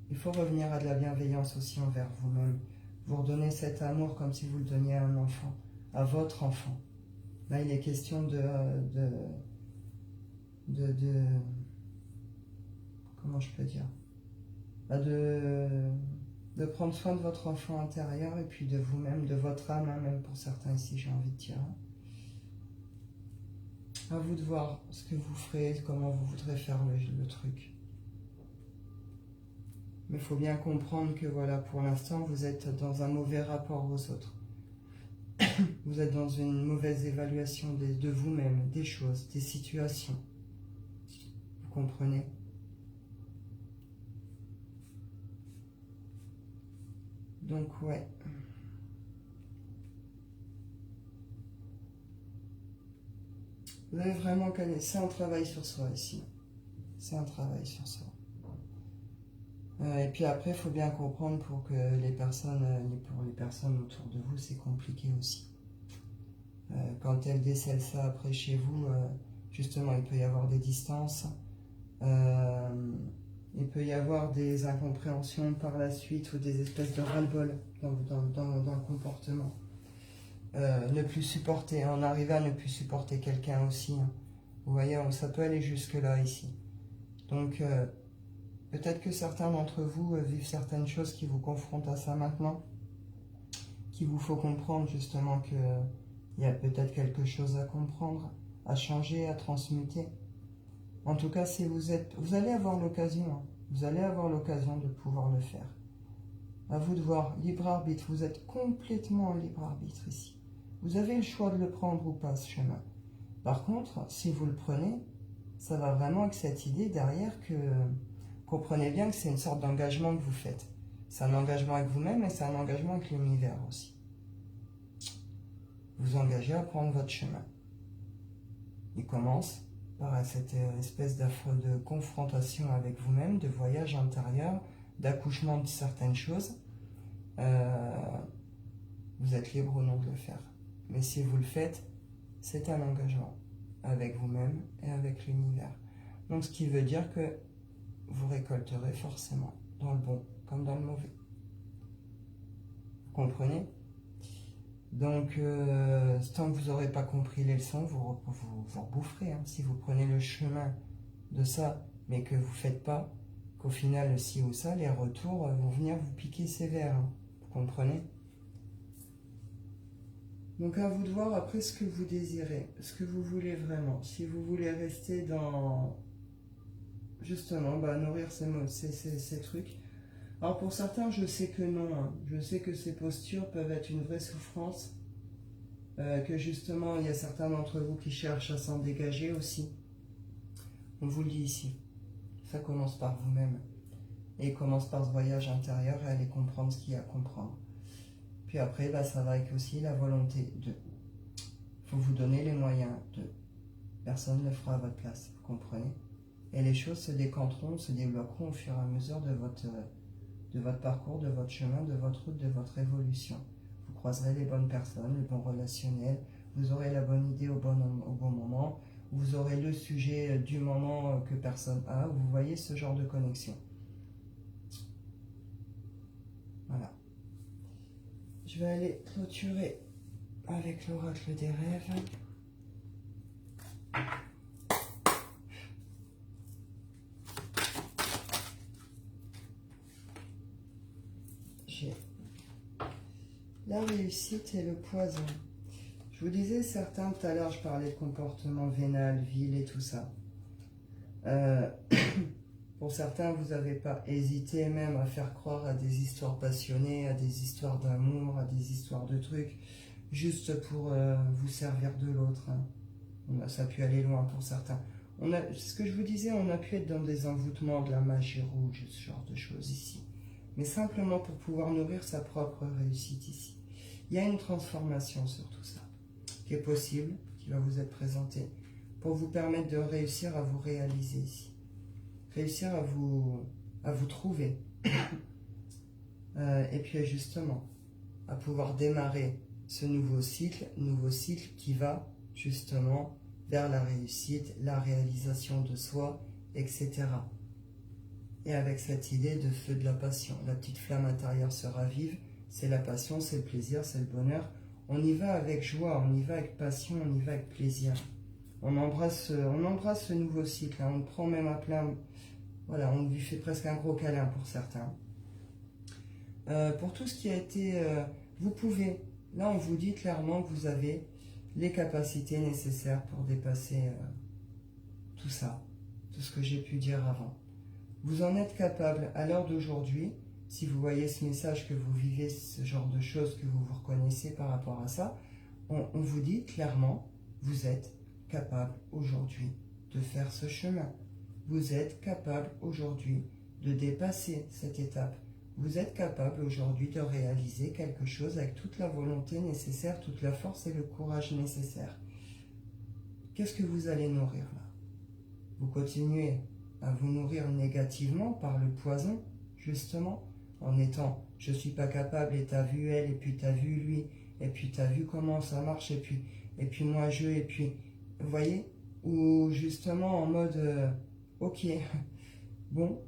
il faut revenir à de la bienveillance aussi envers vous-même. Vous redonnez cet amour comme si vous le donniez à un enfant, à votre enfant. Là, il est question comment je peux dire, de prendre soin de votre enfant intérieur et puis de vous-même, de votre âme, hein, même pour certains ici, j'ai envie de dire. À vous de voir ce que vous ferez, comment vous voudrez faire le truc. Mais il faut bien comprendre que voilà, pour l'instant, vous êtes dans un mauvais rapport aux autres. Vous êtes dans une mauvaise évaluation de vous-même, des choses, des situations. Vous comprenez? Donc ouais. Vous avez vraiment gagné. C'est un travail sur soi ici. C'est un travail sur soi. Et puis après, il faut bien comprendre pour les personnes autour de vous, c'est compliqué aussi. Quand elles décèlent ça après chez vous, justement, il peut y avoir des distances. Il peut y avoir des incompréhensions par la suite ou des espèces de ras-le-bol dans le comportement. Ne plus supporter, en arriver à ne plus supporter quelqu'un aussi. Hein. Vous voyez, ça peut aller jusque-là ici. Donc, Peut-être que certains d'entre vous vivent certaines choses qui vous confrontent à ça maintenant, qu'il vous faut comprendre justement qu'il y a peut-être quelque chose à comprendre, à changer, à transmuter. En tout cas, si vous allez avoir l'occasion, hein. Vous allez avoir l'occasion de pouvoir le faire. À vous de voir, libre arbitre, vous êtes complètement en libre arbitre ici. Vous avez le choix de le prendre ou pas, ce chemin. Par contre, si vous le prenez, ça va vraiment avec cette idée derrière que comprenez bien que c'est une sorte d'engagement que vous faites. C'est un engagement avec vous-même et c'est un engagement avec l'univers aussi. Vous engagez à prendre votre chemin. Il commence par cette espèce de confrontation avec vous-même, de voyage intérieur, d'accouchement de certaines choses. Vous êtes libre ou non de le faire. Mais si vous le faites, c'est un engagement avec vous-même et avec l'univers. Donc ce qui veut dire que vous récolterez forcément, dans le bon comme dans le mauvais. Vous comprenez? Donc, tant que vous n'aurez pas compris les leçons, vous reboufferez. Hein. Si vous prenez le chemin de ça, mais que vous ne faites pas, qu'au final, ci ou ça, les retours vont venir vous piquer sévère. Hein. Vous comprenez? Donc, à vous de voir après ce que vous désirez, ce que vous voulez vraiment. Si vous voulez rester dans, justement, nourrir ces trucs. Alors pour certains, je sais que non. Hein. Je sais que ces postures peuvent être une vraie souffrance. Que justement, il y a certains d'entre vous qui cherchent à s'en dégager aussi. On vous le dit ici. Ça commence par vous-même. Et commence par ce voyage intérieur et aller comprendre ce qu'il y a à comprendre. Puis après, ça va avec aussi la volonté de. Il faut vous donner les moyens de. Personne ne le fera à votre place, vous comprenez? Et les choses se décanteront, se débloqueront au fur et à mesure de votre parcours, de votre chemin, de votre route, de votre évolution. Vous croiserez les bonnes personnes, le bon relationnel, vous aurez la bonne idée au bon moment, vous aurez le sujet du moment que personne a, vous voyez ce genre de connexion. Voilà. Je vais aller clôturer avec l'oracle des rêves. J'ai la réussite et le poison. Je vous disais, certains, tout à l'heure, je parlais de comportement vénal, vil et tout ça. Pour certains, vous n'avez pas hésité même à faire croire à des histoires passionnées, à des histoires d'amour, à des histoires de trucs, juste pour vous servir de l'autre. Hein. Ça a pu aller loin pour certains. Ce que je vous disais, on a pu être dans des envoûtements, de la magie rouge, ce genre de choses ici. Mais simplement pour pouvoir nourrir sa propre réussite ici. Il y a une transformation sur tout ça, qui est possible, qui va vous être présentée, pour vous permettre de réussir à vous réaliser ici. Réussir à vous trouver. Et puis justement, à pouvoir démarrer ce nouveau cycle qui va justement vers la réussite, la réalisation de soi, etc. Et avec cette idée de feu de la passion, la petite flamme intérieure se ravive, c'est la passion, c'est le plaisir, c'est le bonheur. On y va avec joie, on y va avec passion, on y va avec plaisir. On embrasse ce nouveau cycle, hein. On le prend même à plein. Voilà, on lui fait presque un gros câlin pour certains. Pour tout ce qui a été... vous pouvez, là on vous dit clairement que vous avez les capacités nécessaires pour dépasser tout ça, tout ce que j'ai pu dire avant. Vous en êtes capable à l'heure d'aujourd'hui, si vous voyez ce message, que vous vivez ce genre de choses, que vous vous reconnaissez par rapport à ça, on vous dit clairement, vous êtes capable aujourd'hui de faire ce chemin. Vous êtes capable aujourd'hui de dépasser cette étape. Vous êtes capable aujourd'hui de réaliser quelque chose avec toute la volonté nécessaire, toute la force et le courage nécessaires. Qu'est-ce que vous allez nourrir là? Vous continuez à vous nourrir négativement par le poison, justement, en étant « je suis pas capable » et t'as vu elle, et puis t'as vu lui, et puis t'as vu comment ça marche, et puis moi je, et puis, vous voyez? Ou justement en mode ok, bon,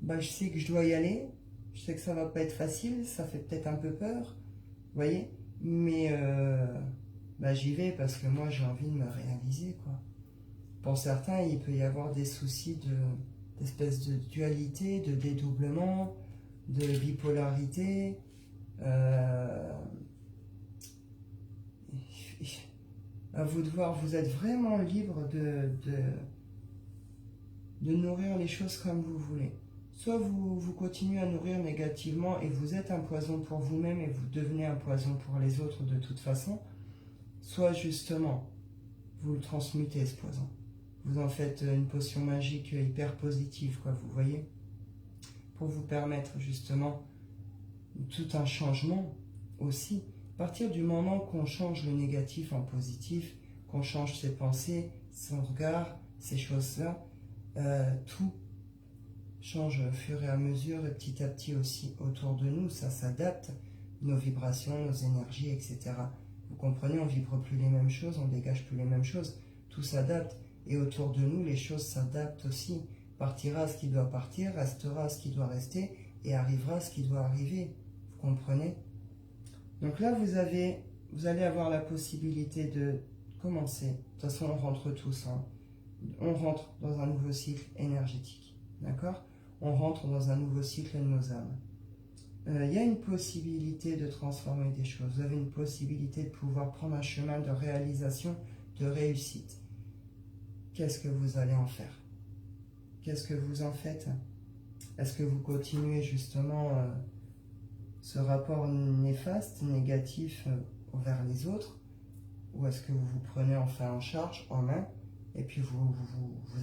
je sais que je dois y aller, je sais que ça va pas être facile, ça fait peut-être un peu peur, vous voyez, mais j'y vais parce que moi j'ai envie de me réaliser, quoi. Pour certains, il peut y avoir des soucis d'espèce de dualité, de dédoublement, de bipolarité. À vous de voir, vous êtes vraiment libre de nourrir les choses comme vous voulez. Soit vous continuez à nourrir négativement et vous êtes un poison pour vous-même et vous devenez un poison pour les autres de toute façon, soit justement, vous le transmutez ce poison. Vous en faites une potion magique hyper positive, quoi, vous voyez, pour vous permettre justement tout un changement aussi. À partir du moment qu'on change le négatif en positif, qu'on change ses pensées, son regard, ces choses-là, tout change au fur et à mesure et petit à petit aussi autour de nous, ça s'adapte, nos vibrations, nos énergies, etc. Vous comprenez, on ne vibre plus les mêmes choses, on ne dégage plus les mêmes choses, tout s'adapte et autour de nous, les choses s'adaptent aussi. Partira ce qui doit partir, restera ce qui doit rester et arrivera ce qui doit arriver. Vous comprenez? Donc là, vous allez avoir la possibilité de commencer. De toute façon, on rentre tous, hein. On rentre dans un nouveau cycle énergétique. D'accord? On rentre dans un nouveau cycle de nos âmes. Il y a une possibilité de transformer des choses. Vous avez une possibilité de pouvoir prendre un chemin de réalisation, de réussite. Qu'est-ce que vous allez en faire? Qu'est-ce que vous en faites? Est-ce que vous continuez justement ce rapport néfaste, négatif envers les autres? Ou est-ce que vous vous prenez enfin en charge, en main, et puis vous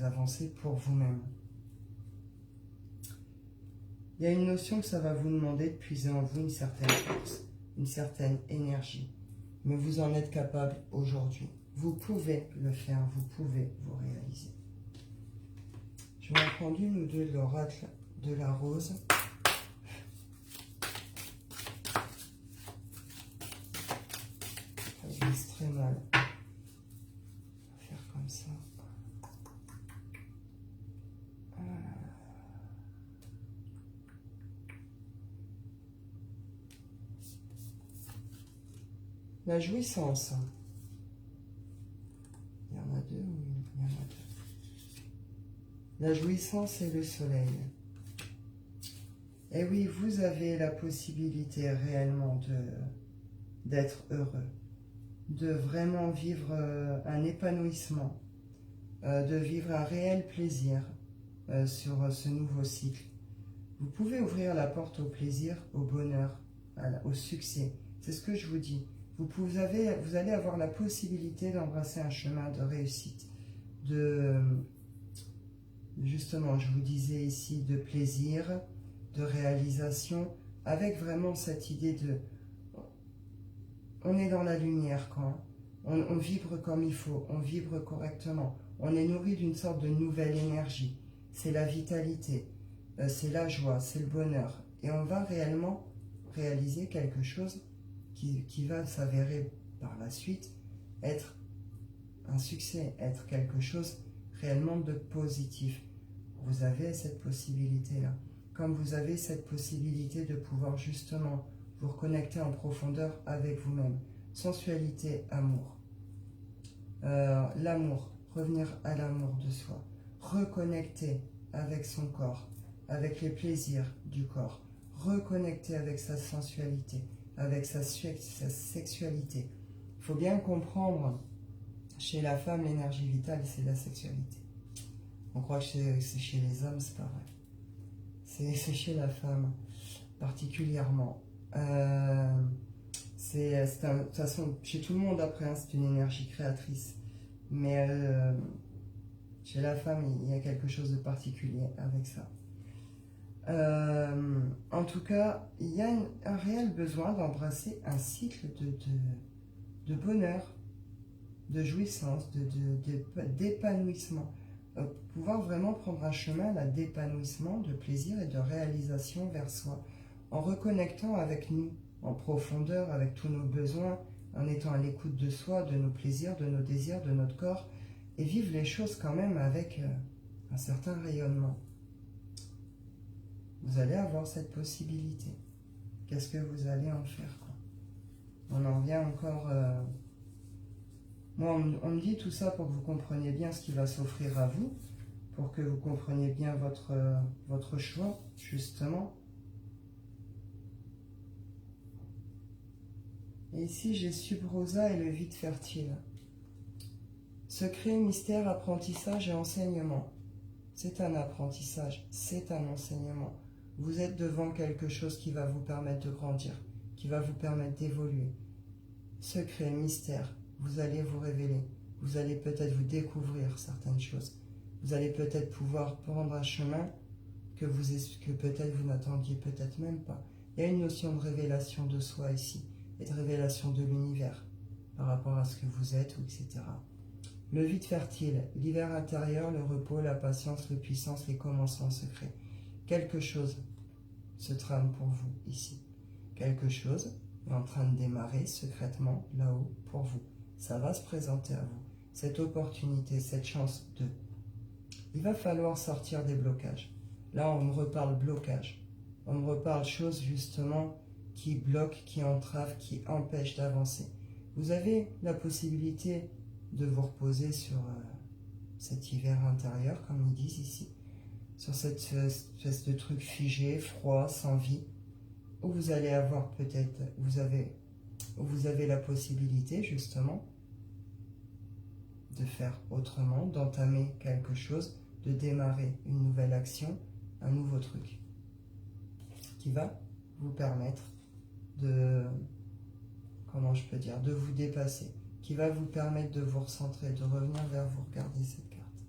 avancez pour vous-même? Il y a une notion que ça va vous demander de puiser en vous une certaine force, une certaine énergie. Mais vous en êtes capable aujourd'hui. Vous pouvez le faire, vous pouvez vous réaliser. Je vais en prendre une ou deux de l'oracle de la rose. Ça glisse très mal. On va faire comme ça. La jouissance. Il y en a deux ou il y en a deux. La jouissance et le soleil. Et oui, vous avez la possibilité réellement d'être heureux, de vraiment vivre un épanouissement, de vivre un réel plaisir sur ce nouveau cycle. Vous pouvez ouvrir la porte au plaisir, au bonheur, au succès. C'est ce que je vous dis. Vous allez avoir la possibilité d'embrasser un chemin de réussite, justement, je vous disais ici, de plaisir, de réalisation, avec vraiment cette idée de... On est dans la lumière quand on vibre comme il faut, on vibre correctement, on est nourri d'une sorte de nouvelle énergie. C'est la vitalité, c'est la joie, c'est le bonheur. Et on va réellement réaliser quelque chose qui va s'avérer par la suite être un succès, être quelque chose réellement de positif. Vous avez cette possibilité-là. Comme vous avez cette possibilité de pouvoir justement vous reconnecter en profondeur avec vous-même. Sensualité, amour. L'amour, revenir à l'amour de soi. Reconnecter avec son corps, avec les plaisirs du corps. Reconnecter avec sa sensualité, avec sa sexualité. Il faut bien comprendre, chez la femme, l'énergie vitale, c'est la sexualité. On croit que c'est chez les hommes, c'est pas vrai. C'est chez la femme, particulièrement. De toute façon, chez tout le monde après, hein, c'est une énergie créatrice. Mais chez la femme, il y a quelque chose de particulier avec ça. En tout cas, il y a un réel besoin d'embrasser un cycle de bonheur, de jouissance, d'épanouissement. Pouvoir vraiment prendre un chemin d'épanouissement, de plaisir et de réalisation vers soi, en reconnectant avec nous, en profondeur, avec tous nos besoins, en étant à l'écoute de soi, de nos plaisirs, de nos désirs, de notre corps, et vivre les choses quand même avec un certain rayonnement. Vous allez avoir cette possibilité. Qu'est-ce que vous allez en faire, quoi? On en vient encore... Moi, on me dit tout ça pour que vous compreniez bien ce qui va s'offrir à vous, pour que vous compreniez bien votre choix, justement. Et ici, j'ai Subrosa et le vide fertile. Secret, mystère, apprentissage et enseignement. C'est un apprentissage, c'est un enseignement. Vous êtes devant quelque chose qui va vous permettre de grandir, qui va vous permettre d'évoluer. Secret, mystère, vous allez vous révéler. Vous allez peut-être vous découvrir certaines choses. Vous allez peut-être pouvoir prendre un chemin que peut-être vous n'attendiez peut-être même pas. Il y a une notion de révélation de soi ici, et de révélation de l'univers, par rapport à ce que vous êtes, etc. Le vide fertile, l'hiver intérieur, le repos, la patience, la puissance, les commencements secrets. Quelque chose se trame pour vous ici. Quelque chose est en train de démarrer secrètement là-haut pour vous. Ça va se présenter à vous. Cette opportunité, cette chance de... Il va falloir sortir des blocages. Là, on me reparle blocage. On me reparle choses justement qui bloquent, qui entravent, qui empêchent d'avancer. Vous avez la possibilité de vous reposer sur cet hiver intérieur, comme ils disent ici, sur cette espèce de truc figé, froid, sans vie, où vous allez avoir peut-être, vous avez la possibilité justement de faire autrement, d'entamer quelque chose, de démarrer une nouvelle action, un nouveau truc, qui va vous permettre de, comment je peux dire, de vous dépasser, qui va vous permettre de vous recentrer, de revenir vers vous. Regardez cette carte.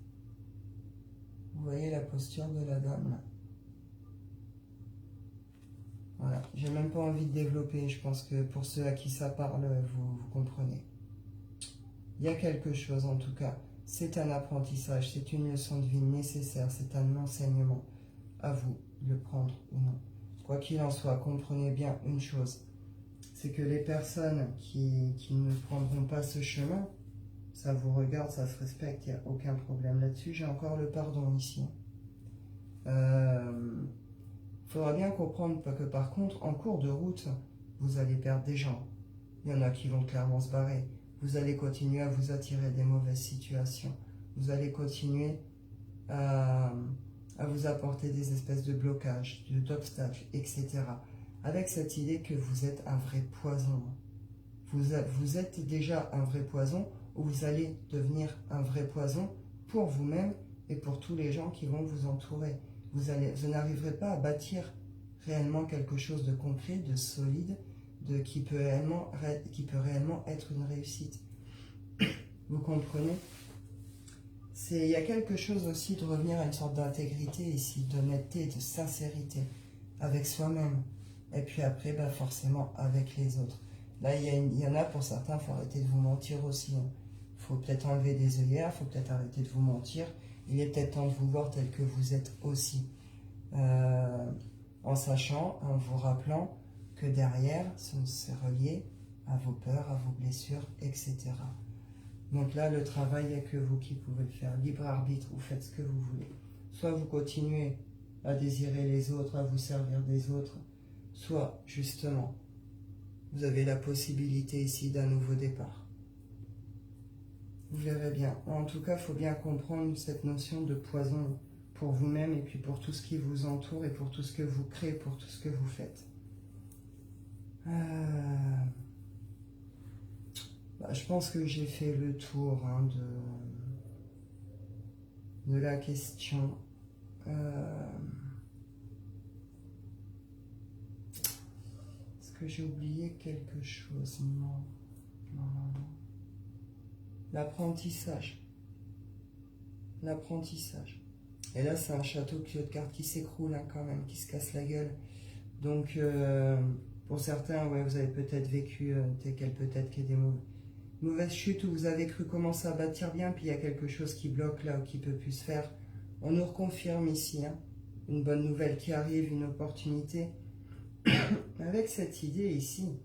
Vous voyez la posture de la dame là. Voilà, j'ai même pas envie de développer, je pense que pour ceux à qui ça parle, vous comprenez. Il y a quelque chose en tout cas, c'est un apprentissage, c'est une leçon de vie nécessaire, c'est un enseignement, à vous de le prendre ou non. Quoi qu'il en soit, comprenez bien une chose, c'est que les personnes qui ne prendront pas ce chemin, ça vous regarde, ça se respecte, il n'y a aucun problème là-dessus. J'ai encore le pardon ici. Faudra bien comprendre que par contre, en cours de route, vous allez perdre des gens. Il y en a qui vont clairement se barrer. Vous allez continuer à vous attirer des mauvaises situations. Vous allez continuer à vous apporter des espèces de blocages, d'obstacles, etc. Avec cette idée que vous êtes un vrai poison. Vous êtes déjà un vrai poison, ou vous allez devenir un vrai poison pour vous-même et pour tous les gens qui vont vous entourer. Vous n'arriverez pas à bâtir réellement quelque chose de concret, de solide, qui peut réellement être une réussite. Vous comprenez? Il y a quelque chose aussi de revenir à une sorte d'intégrité ici, d'honnêteté, de sincérité avec soi-même. Et puis après, forcément avec les autres. Là, il y en a pour certains, il faut arrêter de vous mentir aussi. Il faut peut-être enlever des œillères, il faut peut-être arrêter de vous mentir. Il est peut-être temps de vous voir tel que vous êtes aussi. En sachant, en vous rappelant que derrière, c'est relié à vos peurs, à vos blessures, etc. Donc là, le travail, il n'y a que vous qui pouvez le faire. Libre arbitre, vous faites ce que vous voulez. Soit vous continuez à désirer les autres, à vous servir des autres, soit, justement, vous avez la possibilité ici d'un nouveau départ. Vous verrez bien. En tout cas, il faut bien comprendre cette notion de poison pour vous-même et puis pour tout ce qui vous entoure et pour tout ce que vous créez, pour tout ce que vous faites. Je pense que j'ai fait le tour de la question. Est-ce que j'ai oublié quelque chose? Non. L'apprentissage. L'apprentissage. Et là, c'est un château de cartes qui s'écroule quand même, qui se casse la gueule. Donc, pour certains, ouais, vous avez peut-être vécu peut-être qu'il y a des mauvaises chutes où vous avez cru commencer à bâtir bien, puis il y a quelque chose qui bloque là, ou qui peut plus se faire. On nous reconfirme ici, une bonne nouvelle qui arrive, une opportunité. Avec cette idée ici,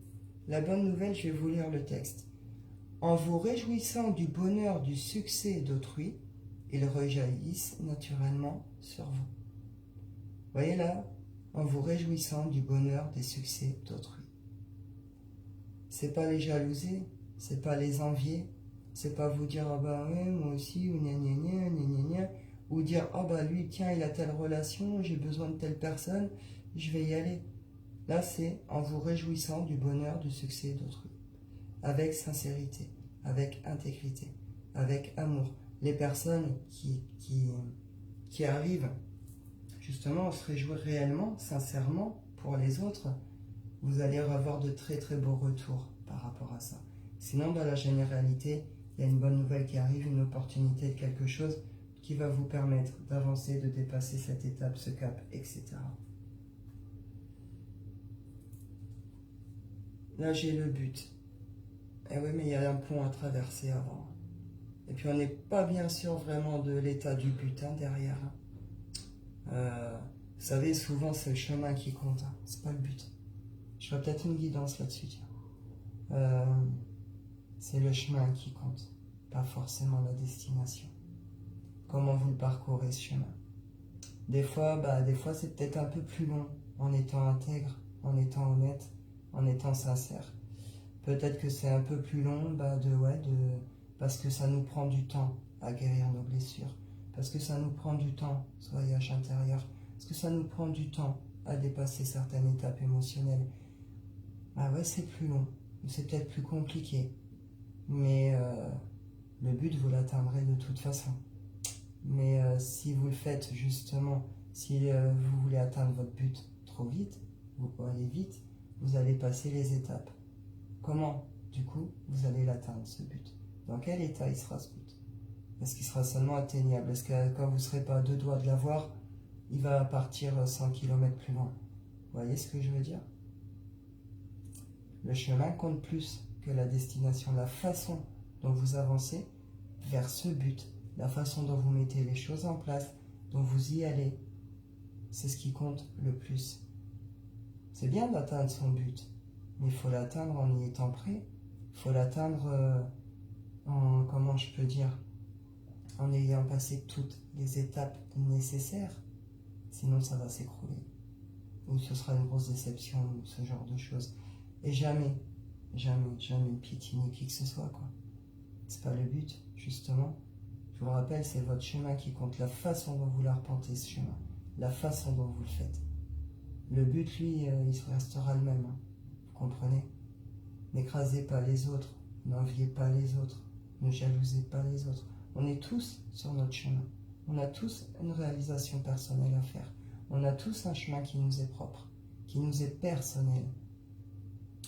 la bonne nouvelle, je vais vous lire le texte. En vous réjouissant du bonheur, du succès d'autrui, ils rejaillissent naturellement sur vous. Vous voyez là, en vous réjouissant du bonheur, des succès d'autrui. C'est pas les jalouser, c'est pas les envier, c'est pas vous dire ah bah ouais moi aussi ou gna gna gna gna gna gna, ou dire, oh bah lui, tiens, il a telle relation, j'ai besoin de telle personne, je vais y aller. Là, c'est en vous réjouissant du bonheur, du succès d'autrui, avec sincérité, avec intégrité, avec amour. Les personnes qui arrivent justement à se réjouir réellement, sincèrement pour les autres, vous allez avoir de très très beaux retours par rapport à ça. Sinon, dans la généralité, il y a une bonne nouvelle qui arrive, une opportunité de quelque chose qui va vous permettre d'avancer, de dépasser cette étape, ce cap, etc. Là, j'ai le but. Et oui, mais il y a un pont à traverser avant. Et puis, on n'est pas bien sûr vraiment de l'état du but derrière. Vous savez, souvent, c'est le chemin qui compte. C'est pas le but. Je ferai peut-être une guidance là-dessus. C'est le chemin qui compte, pas forcément la destination. Comment vous le parcourez ce chemin. Des fois c'est peut-être un peu plus long en étant intègre, en étant honnête, en étant sincère. Peut-être que c'est un peu plus long parce que ça nous prend du temps à guérir nos blessures, parce que ça nous prend du temps, ce voyage intérieur, parce que ça nous prend du temps à dépasser certaines étapes émotionnelles. Ah ouais, c'est plus long, c'est peut-être plus compliqué, mais le but, vous l'atteindrez de toute façon. Mais si vous le faites justement, si vous voulez atteindre votre but trop vite, vous allez vite, vous allez passer les étapes. Comment, du coup, vous allez l'atteindre, ce but? Dans quel état il sera, ce but? Est-ce qu'il sera seulement atteignable? Est-ce que quand vous ne serez pas à 2 doigts de l'avoir, il va partir 100 km plus loin? Vous voyez ce que je veux dire? Le chemin compte plus que la destination, la façon dont vous avancez vers ce but, la façon dont vous mettez les choses en place, dont vous y allez, c'est ce qui compte le plus. C'est bien d'atteindre son but, mais il faut l'atteindre en y étant prêt, il faut l'atteindre comment je peux dire, en ayant passé toutes les étapes nécessaires, sinon ça va s'écrouler, ou ce sera une grosse déception, ou ce genre de choses. Et jamais piétiner qui que ce soit, quoi. C'est pas le but, justement. Je vous le rappelle, c'est votre chemin qui compte, la façon dont vous l'arpentez ce chemin, la façon dont vous le faites. Le but, lui, il restera le même, hein. Vous comprenez? N'écrasez pas les autres, n'enviez pas les autres, ne jalousez pas les autres. On est tous sur notre chemin. On a tous une réalisation personnelle à faire. On a tous un chemin qui nous est propre, qui nous est personnel.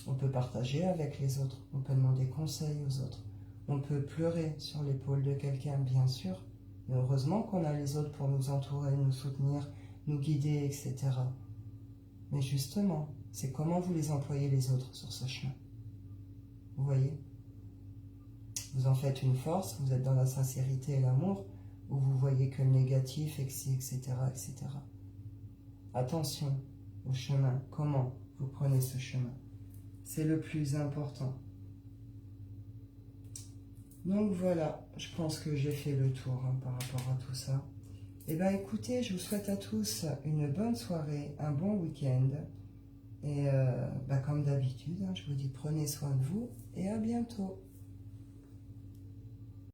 On peut partager avec les autres, on peut demander conseil aux autres. On peut pleurer sur l'épaule de quelqu'un, bien sûr, mais heureusement qu'on a les autres pour nous entourer, nous soutenir, nous guider, etc. Mais justement, c'est comment vous les employez les autres sur ce chemin. Vous voyez? Vous en faites une force, vous êtes dans la sincérité et l'amour, ou vous voyez que le négatif, etc., etc. Attention au chemin, comment vous prenez ce chemin. C'est le plus important. Donc voilà, je pense que j'ai fait le tour par rapport à tout ça. Eh bien écoutez, je vous souhaite à tous une bonne soirée, un bon week-end. Et comme d'habitude, je vous dis prenez soin de vous et à bientôt.